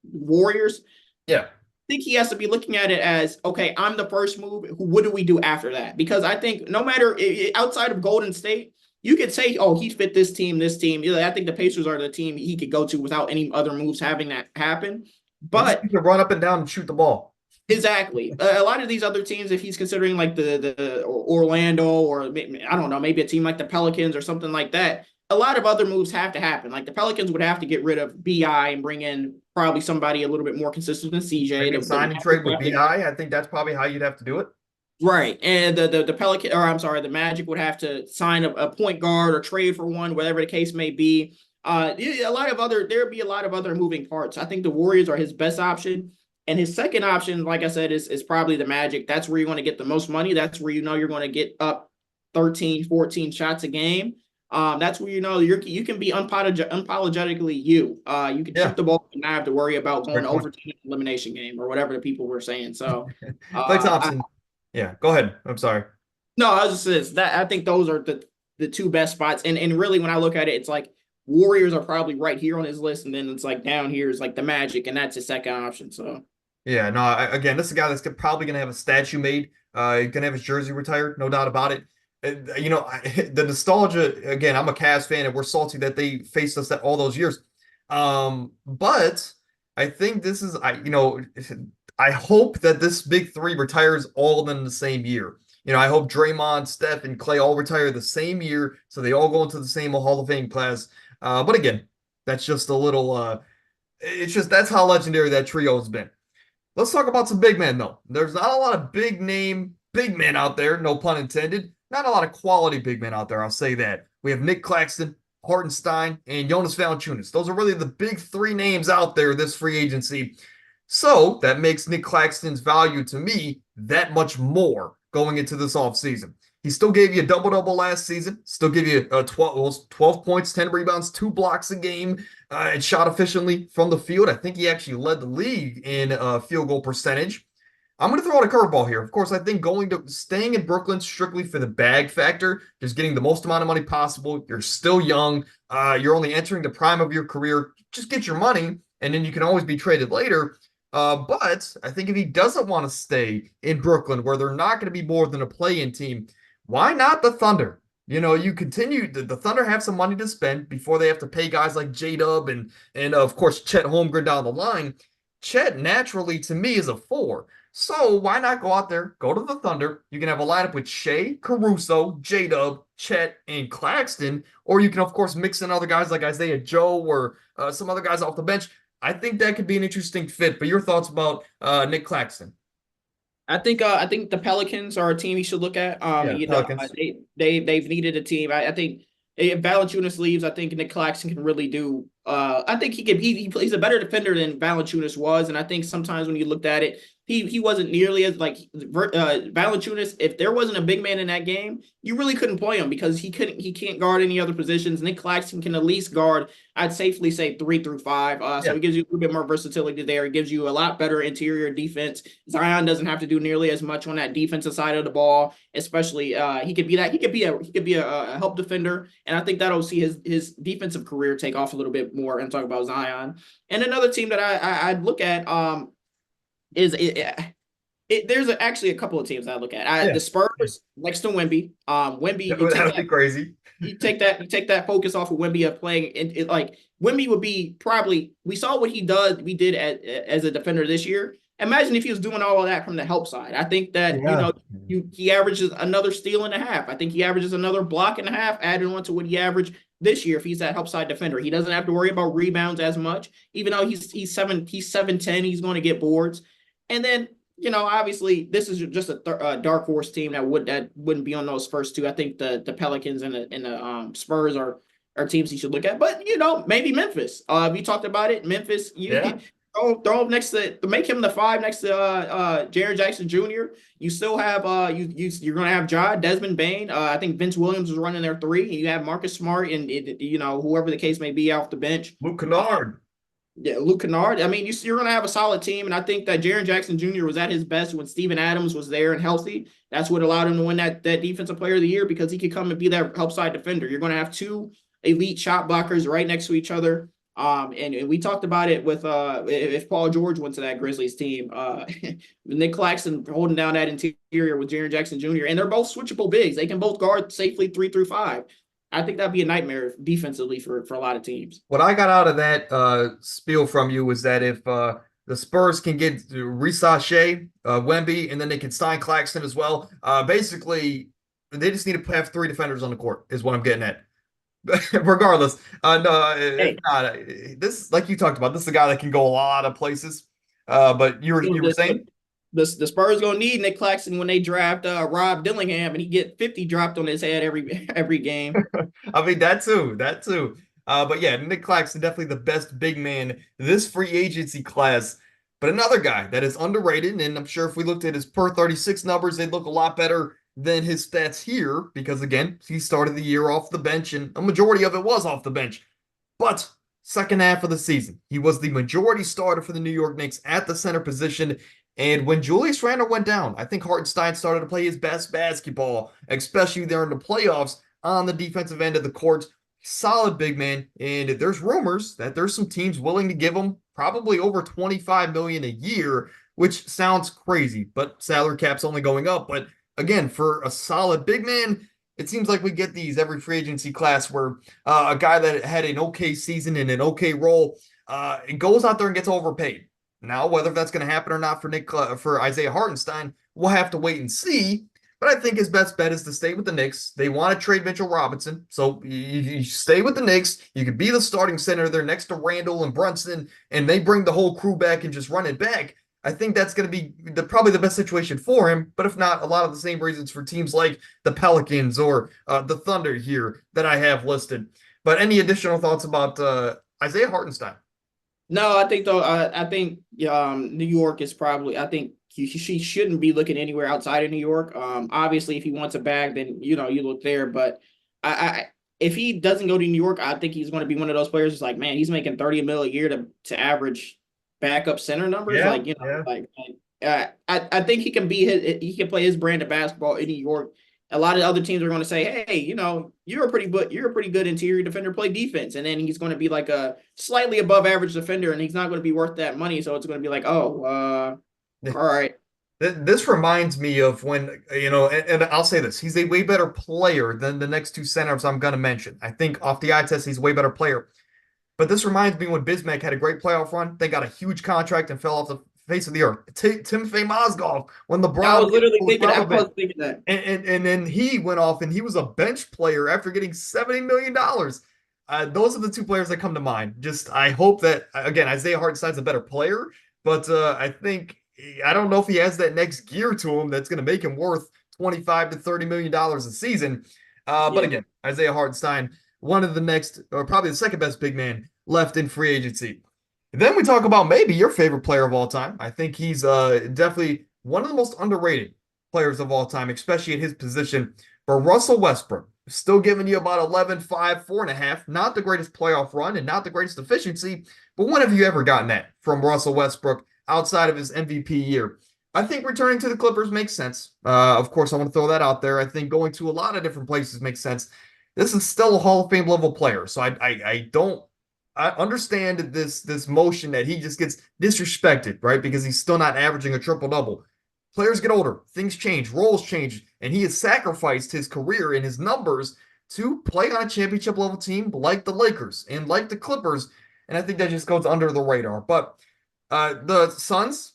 Warriors, yeah, I think he has to be looking at it as, okay, I'm the first move. What do we do after that? Because I think no matter outside of Golden State, you could say, oh, he fit this team. I think the Pacers are the team he could go to without any other moves having that happen. But he could run up and down and shoot the ball. Exactly. A lot of these other teams, if he's considering like the Orlando or I don't know, maybe a team like the Pelicans or something like that, a lot of other moves have to happen. Like the Pelicans would have to get rid of BI and bring in probably somebody a little bit more consistent than CJ. Sign and trade with BI. I think that's probably how you'd have to do it. Right. And the Magic would have to sign a point guard or trade for one, whatever the case may be. There'd be a lot of other moving parts. I think the Warriors are his best option. And his second option, like I said, is probably the Magic. That's where you're going to get the most money. That's where you're going to get up 13, 14 shots a game. That's where you can be unapologetically you. You can shoot the ball and not have to worry about going overtime elimination game or whatever the people were saying. So, Klay Thompson. Yeah, go ahead. I'm sorry. No, I was just that. I think those are the two best spots. And really, when I look at it, it's like Warriors are probably right here on his list, and then it's like down here is like the Magic, and that's his second option. So. Yeah, no, again, this is a guy that's probably going to have a statue made. He's going to have his jersey retired, no doubt about it. The nostalgia, again, I'm a Cavs fan, and we're salty that they faced us all those years. But I think this is, I hope that this big three retires all of them in the same year. I hope Draymond, Steph, and Klay all retire the same year, so they all go into the same Hall of Fame class. But again, that's just a little, that's how legendary that trio has been. Let's talk about some big men, though. There's not a lot of big men out there, no pun intended. Not a lot of quality big men out there, I'll say that. We have Nick Claxton, Hartenstein, and Jonas Valanciunas. Those are really the big three names out there this free agency. So that makes Nick Claxton's value to me that much more going into this offseason. He still gave you a double-double last season, still gave you 12 points, 10 rebounds, 2 blocks a game, and shot efficiently from the field. I think he actually led the league in field goal percentage. I'm going to throw out a curveball here. Of course, I think staying in Brooklyn strictly for the bag factor, just getting the most amount of money possible. You're still young. You're only entering the prime of your career. Just get your money, and then you can always be traded later. But I think if he doesn't want to stay in Brooklyn, where they're not going to be more than a play-in team, why not the Thunder? You continue, the Thunder have some money to spend before they have to pay guys like J-Dub and of course, Chet Holmgren down the line. Chet, naturally, to me, is a 4. So why not go out there, go to the Thunder? You can have a lineup with Shea, Caruso, J-Dub, Chet, and Claxton. Or you can, of course, mix in other guys like Isaiah Joe or some other guys off the bench. I think that could be an interesting fit. But your thoughts about Nick Claxton? I think the Pelicans are a team he should look at. They've needed a team. I think if Valanciunas leaves, I think Nick Claxton can really do. I think he's a better defender than Valanciunas was, and I think sometimes when you looked at it, he wasn't nearly as like Valanciunas. If there wasn't a big man in that game, you really couldn't play him because he can't guard any other positions. Nick Claxton can at least guard, I'd safely say 3 through 5. So Yeah. it gives you a little bit more versatility there. It gives you a lot better interior defense. Zion doesn't have to do nearly as much on that defensive side of the ball, especially he could be a help defender, and I think that'll see his defensive career take off a little bit more. And talk about Zion. And another team that I'd look at is there's actually a couple of teams I look at. Yeah. The Spurs next to Wemby. Wemby, That would be crazy. you take that focus off of Wemby of playing. It like Wemby would be probably, we saw what he did as a defender this year. Imagine if he was doing all of that from the help side. I think that he averages another steal and a half. I think he averages another block and a half, added on to what he averaged this year if he's that help side defender. He doesn't have to worry about rebounds as much, even though he's 7'10", he's going to get boards. And then, obviously this is just a dark horse team that wouldn't be on those first two. I think the Pelicans and the Spurs are teams you should look at. But maybe Memphis. We talked about it. Memphis. Throw him next to, make him the 5 next to Jaren Jackson Jr. You still have you're gonna have Desmond Bane. I think Vince Williams is running their 3. You have Marcus Smart and whoever the case may be off the bench. Luke Kennard. Luke Kennard. I mean, you're going to have a solid team, and I think that Jaren Jackson Jr. was at his best when Steven Adams was there and healthy. That's what allowed him to win that Defensive Player of the Year, because he could come and be that help side defender. You're going to have 2 elite shot blockers right next to each other. And we talked about it with if Paul George went to that Grizzlies team, Nick Claxton holding down that interior with Jaren Jackson Jr. And they're both switchable bigs. They can both guard safely 3 through 5. I think that'd be a nightmare defensively for a lot of teams. What I got out of that spiel from you was that if the Spurs can get Risache, Wemby, and then they can sign Claxton as well, basically they just need to have 3 defenders on the court is what I'm getting at. Regardless, this, like you talked about, this is a guy that can go a lot of places. But you were saying the Spurs gonna need Nick Claxton when they draft Rob Dillingham, and he get 50 dropped on his head every game. I mean, that too. But yeah, Nick Claxton definitely the best big man this free agency class. But another guy that is underrated, and I'm sure if we looked at his per 36 numbers, they'd look a lot better than his stats here, because again, he started the year off the bench, and a majority of it was off the bench. But second half of the season, he was the majority starter for the New York Knicks at the center position. And when Julius Randle went down, I think Hartenstein started to play his best basketball, especially there in the playoffs on the defensive end of the court. Solid big man. And there's rumors that there's some teams willing to give him probably over $25 million a year, which sounds crazy, but salary cap's only going up. But again, for a solid big man, it seems like we get these every free agency class where a guy that had an okay season and an okay role goes out there and gets overpaid. Now, whether that's going to happen or not for Isaiah Hartenstein, we'll have to wait and see. But I think his best bet is to stay with the Knicks. They want to trade Mitchell Robinson. So you stay with the Knicks. You could be the starting center there next to Randall and Brunson, and they bring the whole crew back and just run it back. I think that's going to be probably the best situation for him. But if not, a lot of the same reasons for teams like the Pelicans or the Thunder here that I have listed. But any additional thoughts about Isaiah Hartenstein? No, I think New York is probably, I think she shouldn't be looking anywhere outside of New York. Obviously, if he wants a bag, then you look there. But if he doesn't go to New York, I think he's going to be one of those players who's like, man, he's making $30 million a year to average backup center numbers. I think he can play his brand of basketball in New York. A lot of other teams are going to say, hey, you're a pretty good interior defender, play defense. And then he's going to be like a slightly above average defender, and he's not going to be worth that money. So it's going to be like, all right. This reminds me of when, and I'll say this, he's a way better player than the next 2 centers I'm going to mention. I think off the eye test, he's a way better player. But this reminds me when Bismack had a great playoff run. They got a huge contract and fell off the face of the earth. Timofey Mozgov, when LeBron I was literally thinking that. And then he went off and he was a bench player after getting $70 million. Those are the 2 players that come to mind. Just I hope that, again, Isaiah Hartenstein's a better player, but I don't know if he has that next gear to him that's going to make him worth $25 to $30 million a season. But again, Isaiah Hartenstein, one of the next, or probably the second best big man left in free agency. Then we talk about maybe your favorite player of all time. I think he's definitely one of the most underrated players of all time, especially at his position. For Russell Westbrook, still giving you about 11, 5, 4.5. Not the greatest playoff run and not the greatest efficiency, but when have you ever gotten that from Russell Westbrook outside of his MVP year? I think returning to the Clippers makes sense. Of course, I want to throw that out there. I think going to a lot of different places makes sense. This is still a Hall of Fame level player, so I don't I understand this motion that he just gets disrespected, right? Because he's still not averaging a triple double. Players get older, things change, roles change, and he has sacrificed his career and his numbers to play on a championship level team like the Lakers and like the Clippers. And I think that just goes under the radar. But the Suns,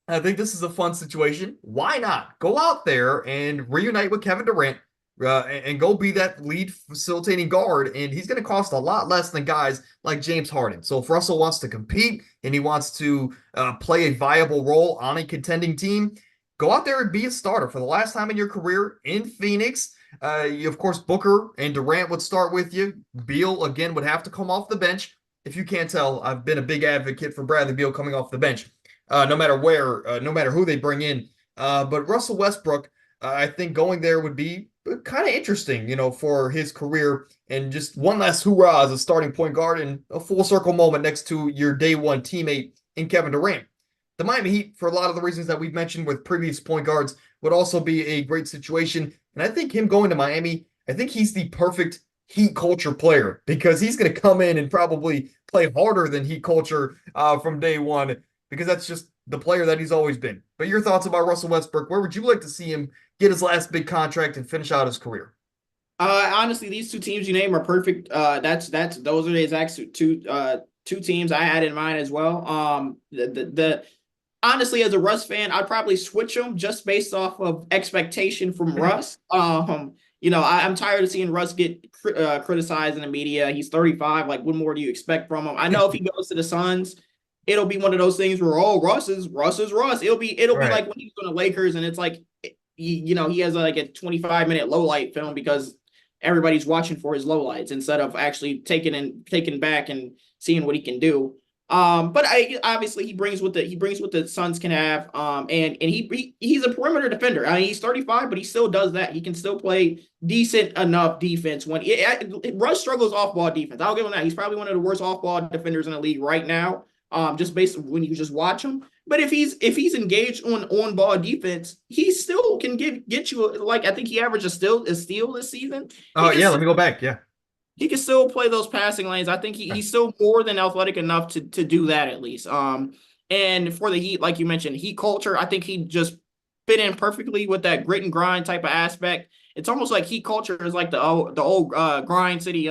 I think this is a fun situation. Why not go out there and reunite with Kevin Durant and go be that lead facilitating guard? And he's going to cost a lot less than guys like James Harden. So if Russell wants to compete and he wants to play a viable role on a contending team, go out there and be a starter for the last time in your career in Phoenix. Of course, Booker and Durant would start with you. Beal, again, would have to come off the bench. If you can't tell, I've been a big advocate for Bradley Beal coming off the bench, no matter where, no matter who they bring in. But Russell Westbrook, I think going there would be kind of interesting, for his career, and just one last hoorah as a starting point guard and a full circle moment next to your day one teammate in Kevin Durant. The Miami Heat, for a lot of the reasons that we've mentioned with previous point guards, would also be a great situation. And I think him going to Miami, I think he's the perfect Heat culture player because he's going to come in and probably play harder than Heat culture from day one, because that's just the player that he's always been. But your thoughts about Russell Westbrook? Where would you like to see him get his last big contract and finish out his career? Honestly, these two teams you name are perfect. Those are the exact two teams I had in mind as well. The honestly, as a Russ fan, I'd probably switch them just based off of expectation from Russ. I'm tired of seeing Russ get criticized in the media. He's 35. Like, what more do you expect from him? I know if he goes to the Suns, it'll be one of those things where, oh, Russ is Russ. It'll be Right. like when he's on the Lakers, and it's like, he has like a 25-minute low light film because everybody's watching for his lowlights instead of actually taking back and seeing what he can do. But obviously he brings what the Suns can have. And he's a perimeter defender. I mean, he's 35, but he still does that. He can still play decent enough defense when Russ struggles off ball defense. I'll give him that. He's probably one of the worst off ball defenders in the league right now. Just based on when you just watch him. But if he's engaged on ball defense, he still can get you, like, I think he averaged a steal this season. Oh, yeah, let me go back. Yeah. He can still play those passing lanes. I think he's still more than athletic enough to do that at least. And for the Heat, like you mentioned, Heat culture, I think he just fit in perfectly with that grit and grind type of aspect. It's almost like Heat culture is like the old grind city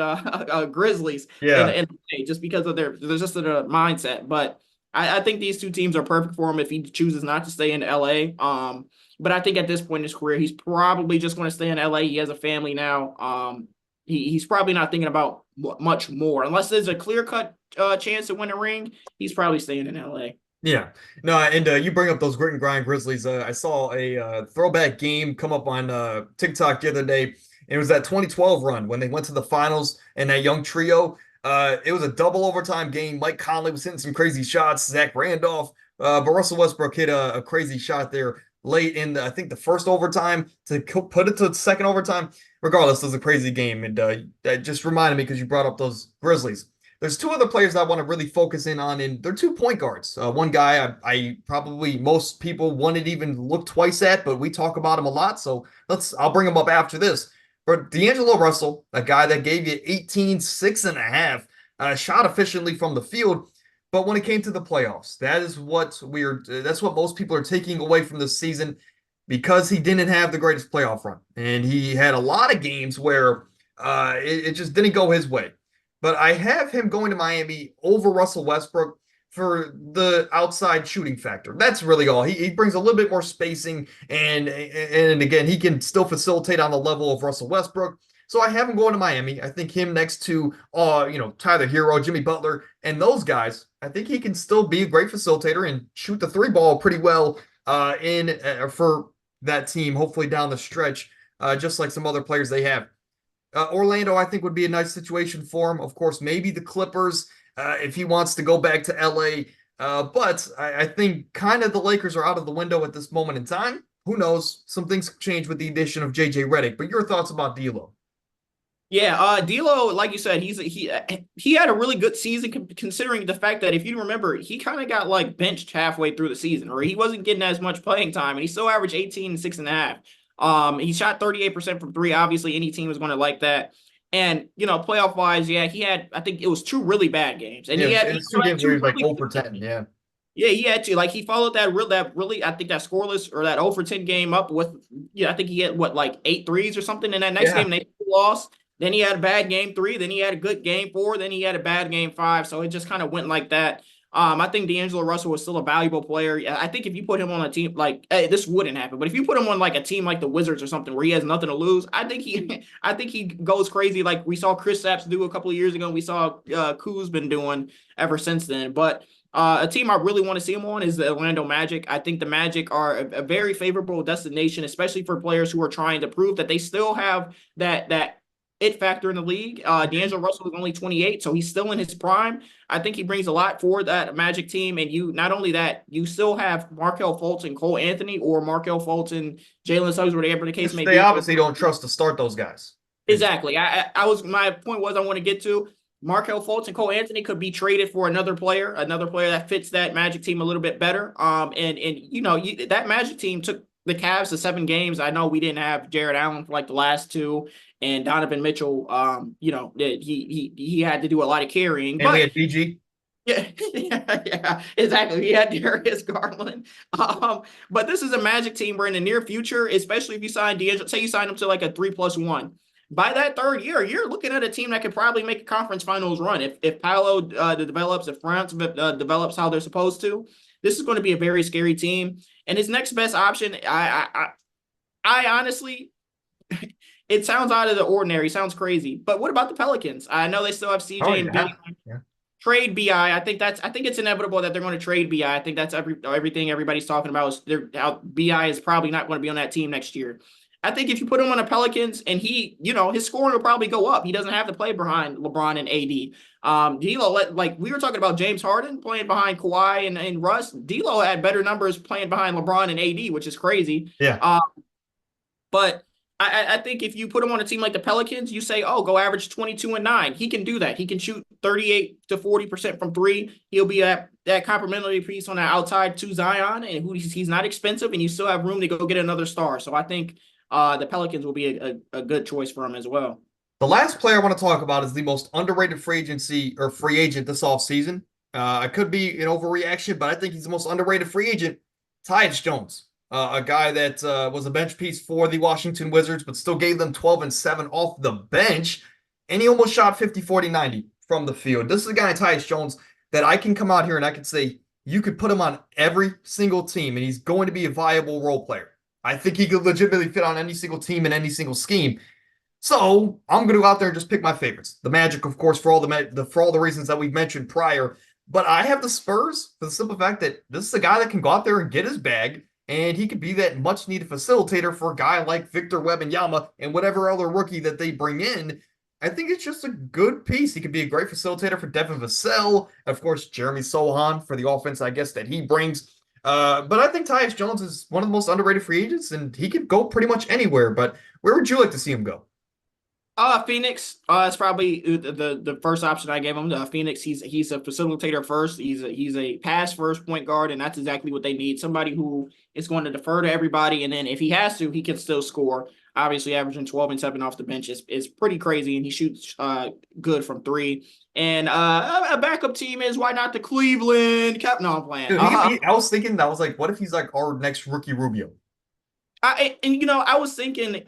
Grizzlies, Yeah. and just because of their mindset. But I think these two teams are perfect for him if he chooses not to stay in LA. But I think at this point in his career, he's probably just going to stay in LA. He has a family now. He's probably not thinking about much more unless there's a clear-cut chance to win a ring. He's probably staying in LA. Yeah. No, and you bring up those grit and grind Grizzlies. I saw a throwback game come up on TikTok the other day. And it was that 2012 run when they went to the finals and that young trio. It was a double overtime game. Mike Conley was hitting some crazy shots. Zach Randolph. But Russell Westbrook hit a crazy shot there late in, I think, the first overtime to put it to the second overtime. Regardless, it was a crazy game. And that just reminded me because you brought up those Grizzlies. There's two other players I want to really focus in on, and they're 2 point guards. One guy I probably most people wouldn't even look twice at, but we talk about him a lot. So I'll bring him up after this. But D'Angelo Russell, a guy that gave you 18, 6.5, shot efficiently from the field. But when it came to the playoffs, that's what most people are taking away from this season, because he didn't have the greatest playoff run. And he had a lot of games where it just didn't go his way. But I have him going to Miami over Russell Westbrook for the outside shooting factor. That's really all. He brings a little bit more spacing, and again, he can still facilitate on the level of Russell Westbrook. So I have him going to Miami. I think him next to Tyler Hero, Jimmy Butler, and those guys, I think he can still be a great facilitator and shoot the three ball pretty well for that team, hopefully down the stretch, just like some other players they have. Orlando, I think, would be a nice situation for him. Of course, maybe the Clippers. if he wants to go back to LA. But I think kind of the Lakers are out of the window at this moment in time. Who knows? Some things change with the addition of JJ Redick. But your thoughts about D'Lo? Yeah, D'Lo, like you said, he had a really good season considering the fact that if you remember, he kind of got like benched halfway through the season, or he wasn't getting as much playing time, and he still averaged 18 and 6.5. He shot 38% from three. Obviously, any team is going to like that. And playoff wise, yeah, he had I think it was two really bad games, and Yeah, he it had was two games where he two was like really 0 good for 10. games. Yeah. Yeah, he had to. Like he followed that really I think that scoreless or that 0 for 10 game up with I think he had what like 8 threes or something in that next Yeah. game and they lost. Then he had a bad game 3, then he had a good game 4, then he had a bad game 5. So it just kind of went like that. I think D'Angelo Russell was still a valuable player. I think if you put him on a team like this wouldn't happen, but if you put him on like a team like the Wizards or something where he has nothing to lose, I think he I think he goes crazy like we saw Chris Sapps do a couple of years ago. And we saw Kuz been doing ever since then. But a team I really want to see him on is the Orlando Magic. I think the Magic are a very favorable destination, especially for players who are trying to prove that they still have that it factor in the league. D'Angelo Russell is only 28, so he's still in his prime. I think he brings a lot for that Magic team. And you not only that, you still have Markelle Fultz and Cole Anthony or Markelle Fultz and Jalen Suggs, whatever the case may They be. obviously don't trust to start those guys. Exactly. I was my point was I want to get to Markelle Fultz and Cole Anthony could be traded for another player that fits that Magic team a little bit better. And that Magic team took the Cavs to 7 games. I know we didn't have Jared Allen for like the last 2, and Donovan Mitchell. He had to do a lot of carrying, And we but had PG. yeah, yeah, exactly. He had Darius Garland. But this is a Magic team where in the near future, especially if you sign D'Angelo, say you sign him to like a 3+1. By that third year, you're looking at a team that could probably make a conference finals run if Paolo develops, if France develops how they're supposed to. This is going to be a very scary team. And his next best option, I honestly, it sounds out of the ordinary, sounds crazy. But what about the Pelicans? I know they still have CJ and B. Yeah. Trade BI. I think it's inevitable that they're going to trade BI. I think that's everything everybody's talking about is BI is probably not going to be on that team next year. I think if you put him on the Pelicans and he, his scoring will probably go up. He doesn't have to play behind LeBron and AD. D'Lo, like we were talking about James Harden playing behind Kawhi and Russ. D'Lo had better numbers playing behind LeBron and AD, which is crazy. Yeah. But I think if you put him on a team like the Pelicans, you say, oh, go average 22 and 9. He can do that. He can shoot 38 to 40% from 3. He'll be that complementary piece on the outside to Zion, and he's not expensive, and you still have room to go get another star. So I think the Pelicans will be a good choice for him as well. The last player I want to talk about is the most underrated free agent this offseason. It could be an overreaction, but I think he's the most underrated free agent. Tyus Jones, a guy that was a bench piece for the Washington Wizards, but still gave them 12 and 7 off the bench. And he almost shot 50, 40, 90 from the field. This is a guy, Tyus Jones, that I can come out here and I can say, you could put him on every single team, and he's going to be a viable role player. I think he could legitimately fit on any single team in any single scheme. So I'm going to go out there and just pick my favorites. The Magic, of course, for all the reasons that we've mentioned prior. But I have the Spurs for the simple fact that this is a guy that can go out there and get his bag, and he could be that much-needed facilitator for a guy like Victor Wembanyama and whatever other rookie that they bring in. I think it's just a good piece. He could be a great facilitator for Devin Vassell. Of course, Jeremy Sohan for the offense, I guess, that he brings. But I think Tyus Jones is one of the most underrated free agents, and he could go pretty much anywhere. But where would you like to see him go? Phoenix. It's probably the first option I gave him. Phoenix. He's a facilitator first. He's a pass first point guard, and that's exactly what they need. Somebody who is going to defer to everybody, and then if he has to, he can still score. Obviously, averaging 12 and 7 off the bench is pretty crazy, and he shoots good from 3. And a backup team is why not the Cleveland? No, I'm playing. Dude, I was thinking, I was like, what if he's like our next rookie Rubio? I was thinking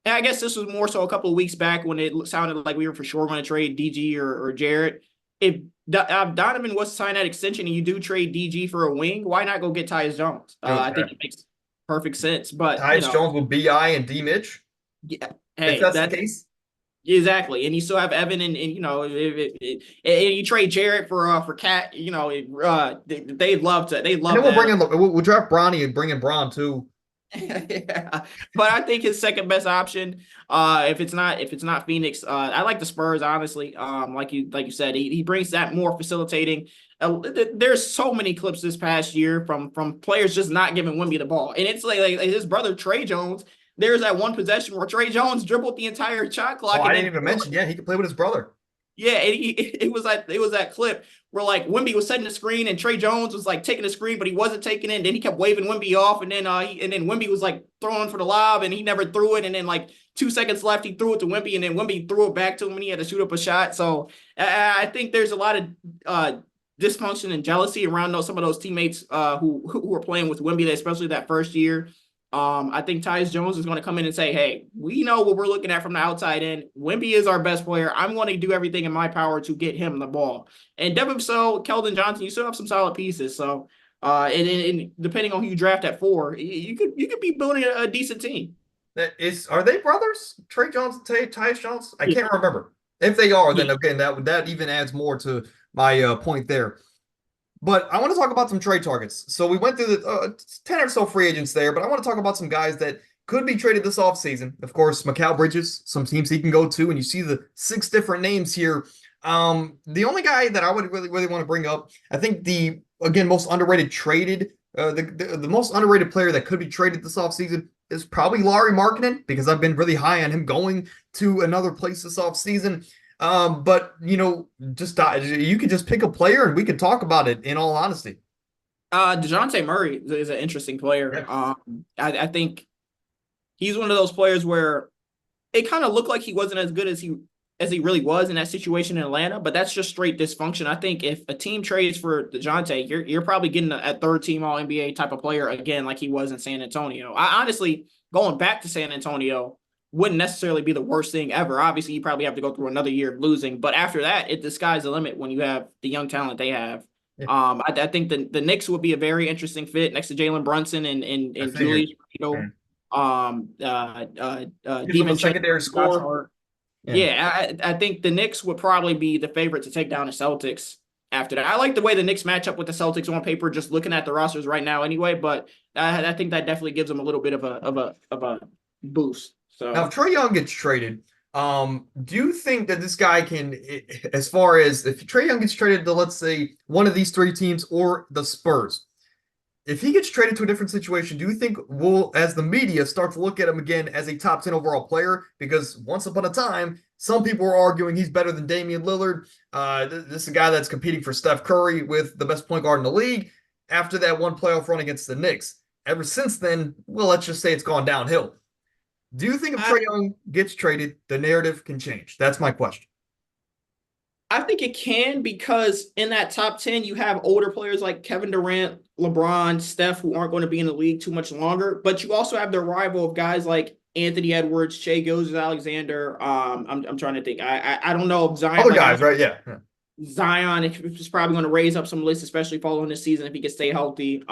and I guess this was more so a couple of weeks back when it sounded like we were for sure going to trade DG or Jarrett. If Donovan was to sign that extension and you do trade DG for a wing, why not go get Tyus Jones? I think it makes perfect sense. But Tyus Jones with BI and D Mitch? Yeah. Hey, if that's the case. Exactly. And you still have Evan and and you trade Jarrett for Cat, they'd love to. And then we'll draft Bronny and bring in Braun too. Yeah, but I think his second best option, if it's not Phoenix, I like the Spurs honestly. Like you said, he brings that more facilitating. There's so many clips this past year from players just not giving Wemby the ball, and it's like his brother Trey Jones. There's that one possession where Trey Jones dribbled the entire shot Oh, clock, I and didn't then even mention, yeah, he could play with his brother. yeah, and it was that clip where like Wemby was setting the screen and Trey Jones was like taking the screen, but he wasn't taking it. And then he kept waving Wemby off, and then Wemby was like throwing for the lob, and he never threw it. And then like 2 seconds left, he threw it to Wemby, and then Wemby threw it back to him, and he had to shoot up a shot. So I think there's a lot of dysfunction and jealousy around some of those teammates who were playing with Wemby, especially that first year. I think Tyus Jones is going to come in and say, hey, we know what we're looking at from the outside in. Wemby is our best player. I'm going to do everything in my power to get him the ball. And Devin Vassell, Keldon Johnson, you still have some solid pieces. So, and depending on who you draft at 4, you could be building a decent team. Are they brothers? Trey Jones and Tyus Jones? I Yeah. can't remember. If they are, then Yeah. again, that even adds more to my point there. But I want to talk about some trade targets. So we went through the 10 or so free agents there, but I want to talk about some guys that could be traded this offseason. Of course, Mikal Bridges, some teams he can go to, and you see the 6 different names here. The only guy that I would really, really want to bring up, I think the most underrated the most underrated player that could be traded this offseason is probably Lauri Markkanen, because I've been really high on him going to another place this offseason. But you could just pick a player and we could talk about it in all honesty. DeJounte Murray is an interesting player. Yeah. I think he's one of those players where it kind of looked like he wasn't as good as he really was in that situation in Atlanta, but that's just straight dysfunction. I think if a team trades for DeJounte, you're probably getting a third team All NBA type of player again, like he was in San Antonio. I honestly, going back to San Antonio, wouldn't necessarily be the worst thing ever. Obviously, you probably have to go through another year of losing, but after that, the sky's the limit when you have the young talent they have. Yeah. I think the Knicks would be a very interesting fit next to Jalen Brunson and Julius Randle. Even secondary score. Yeah, I think the Knicks would probably be the favorite to take down the Celtics after that. I like the way the Knicks match up with the Celtics on paper, just looking at the rosters right now anyway, but I think that definitely gives them a little bit of a boost. So now, if Trae Young gets traded, do you think that this guy can, as far as if Trae Young gets traded to, let's say, one of these 3 teams or the Spurs, if he gets traded to a different situation, do you think we'll, as the media, start to look at him again as a top 10 overall player? Because once upon a time, some people were arguing he's better than Damian Lillard. This is a guy that's competing for Steph Curry with the best point guard in the league after that one playoff run against the Knicks. Ever since then, well, let's just say it's gone downhill. Do you think if Trae Young gets traded, the narrative can change? That's my question. I think it can, because in that top 10, you have older players like Kevin Durant, LeBron, Steph, who aren't going to be in the league too much longer. But you also have the rival of guys like Anthony Edwards, Shai Gilgeous-Alexander. I'm trying to think. I don't know if Zion. Other guys, right? Yeah. Zion is probably going to raise up some lists, especially following this season if he can stay healthy.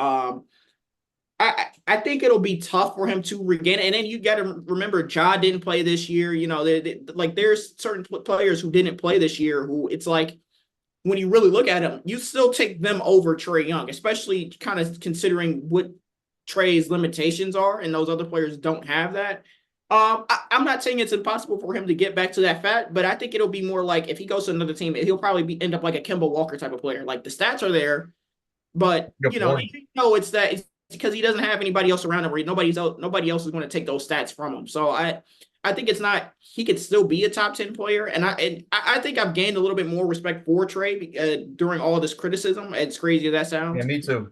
I think it'll be tough for him to regain it. And then you got to remember, Ja didn't play this year. You know, there's certain players who didn't play this year who it's like, when you really look at them, you still take them over Trae Young, especially kind of considering what Trae's limitations are, and those other players don't have that. I'm not saying it's impossible for him to get back to that fat, but I think it'll be more like if he goes to another team, he'll probably end up like a Kemba Walker type of player. Like the stats are there, but it's because he doesn't have anybody else around him, where nobody else is going to take those stats from him. So I think it's not, he could still be a top 10 player. And I think I've gained a little bit more respect for Trae during all of this criticism. As crazy as that sounds. Yeah, me too.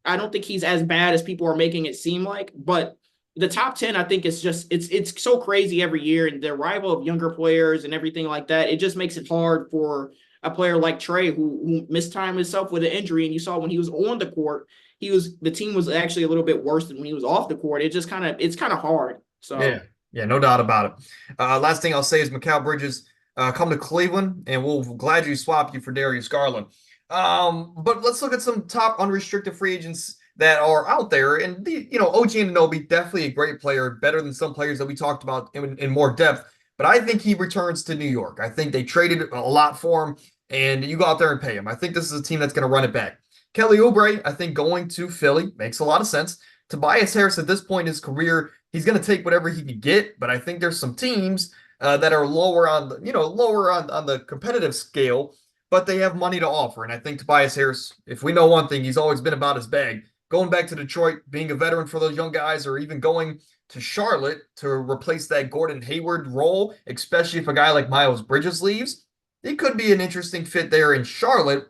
I don't think he's as bad as people are making it seem like, but the top 10, I think it's so crazy every year, and the arrival of younger players and everything like that. It just makes it hard for a player like Trae who mistimed himself with an injury. And you saw when he was on the court, the team was actually a little bit worse than when he was off the court. It's kind of hard. So yeah, no doubt about it. Last thing I'll say is Mikal Bridges come to Cleveland, and we'll gladly swap you for Darius Garland. But let's look at some top unrestricted free agents that are out there. And OG Anunoby, definitely a great player, better than some players that we talked about in more depth. But I think he returns to New York. I think they traded a lot for him, and you go out there and pay him. I think this is a team that's going to run it back. Kelly Oubre, I think going to Philly makes a lot of sense. Tobias Harris at this point in his career, he's going to take whatever he can get, but I think there's some teams that are lower on on the competitive scale, but they have money to offer. And I think Tobias Harris, if we know one thing, he's always been about his bag. Going back to Detroit, being a veteran for those young guys, or even going to Charlotte to replace that Gordon Hayward role, especially if a guy like Miles Bridges leaves, it could be an interesting fit there in Charlotte.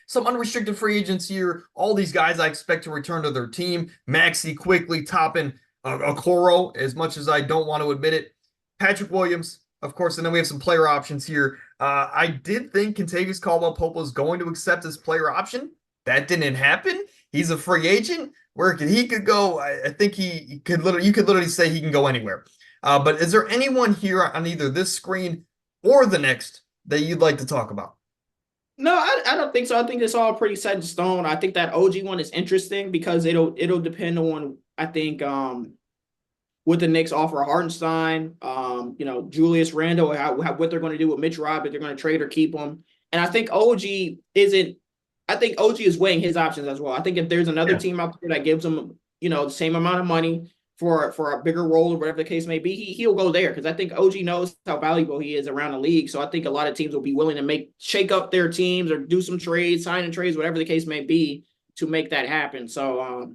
Some unrestricted free agents here. All these guys I expect to return to their team. Maxey quickly topping Okoro, as much as I don't want to admit it. Patrick Williams, of course, and then we have some player options here. I did think Kentavious Caldwell-Pope was going to accept his player option. That didn't happen. He's a free agent. Where he could go, I think he could literally, you could literally say he can go anywhere. But is there anyone here on either this screen or the next that you'd like to talk about? No, I don't think so. I think it's all pretty set in stone. I think that OG one is interesting because it'll depend on, I think, what the Knicks offer Hartenstein, Julius Randle, what they're going to do with Mitch Robinson, if they're going to trade or keep him. And I think OG is weighing his options as well. I think if there's another team out there that gives him, the same amount of money for a bigger role or whatever the case may be, he'll go there because I think OG knows how valuable he is around the league. So I think a lot of teams will be willing to shake up their teams or do some trades, signing trades, whatever the case may be, to make that happen. So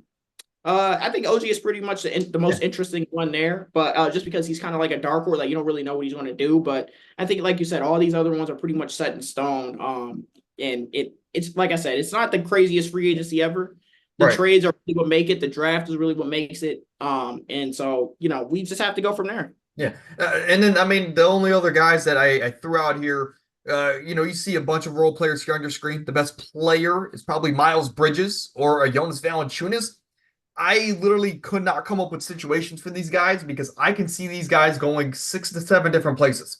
I think OG is pretty much the most interesting one there, but just because he's kind of like a dark horse, like you don't really know what he's going to do. But I think, like you said, all these other ones are pretty much set in stone. And it's like I said, it's not the craziest free agency ever. The trades are really what make it. The draft is really what makes it. And so, we just have to go from there. Yeah. And then, I mean, the only other guys that I threw out here, you see a bunch of role players here on your screen. The best player is probably Miles Bridges or Jonas Valanciunas. I literally could not come up with situations for these guys because I can see these guys going 6 to 7 different places.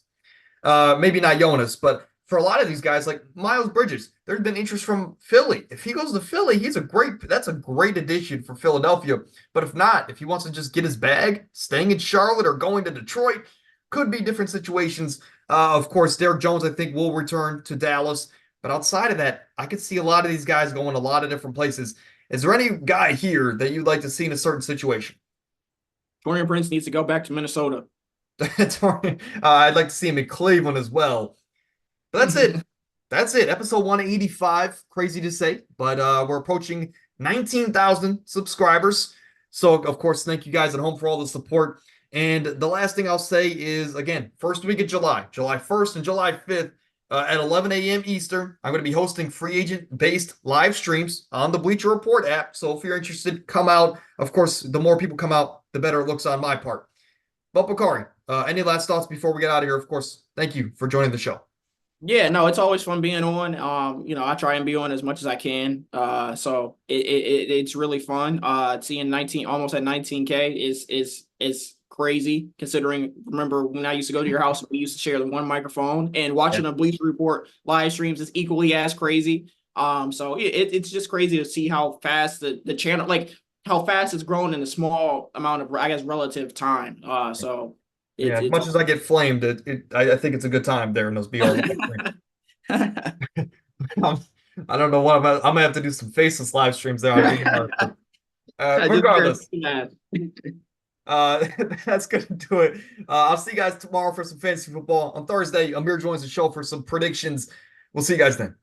Maybe not Jonas, but for a lot of these guys, like Miles Bridges, there's been interest from Philly. If he goes to Philly, that's a great addition for Philadelphia. But if not, if he wants to just get his bag, staying in Charlotte or going to Detroit, could be different situations. Of course, Derrick Jones, I think, will return to Dallas. But outside of that, I could see a lot of these guys going a lot of different places. Is there any guy here that you'd like to see in a certain situation? Taurean Prince needs to go back to Minnesota. I'd like to see him in Cleveland as well. But that's it. That's it. Episode 185. Crazy to say, but we're approaching 19,000 subscribers. So, of course, thank you guys at home for all the support. And the last thing I'll say is, again, first week of July 1st and July 5th at 11 a.m. Eastern, I'm going to be hosting free agent-based live streams on the Bleacher Report app. So if you're interested, come out. Of course, the more people come out, the better it looks on my part. But Bakari, any last thoughts before we get out of here? Of course, thank you for joining the show. Yeah, no, it's always fun being on. I try and be on as much as I can. So it's really fun. Seeing almost at 19K is crazy considering. Remember when I used to go to your house, we used to share the one microphone, and watching a Bleacher Report live streams is equally as crazy. So it's just crazy to see how fast the channel, like how fast it's grown in a small amount of, I guess, relative time. As much as I get flamed, I think it's a good time there in those BR. I don't know what I'm gonna have to do some faceless live streams there on BR. Regardless, that's gonna do it. I'll see you guys tomorrow for some fantasy football. On Thursday, Amir joins the show for some predictions. We'll see you guys then.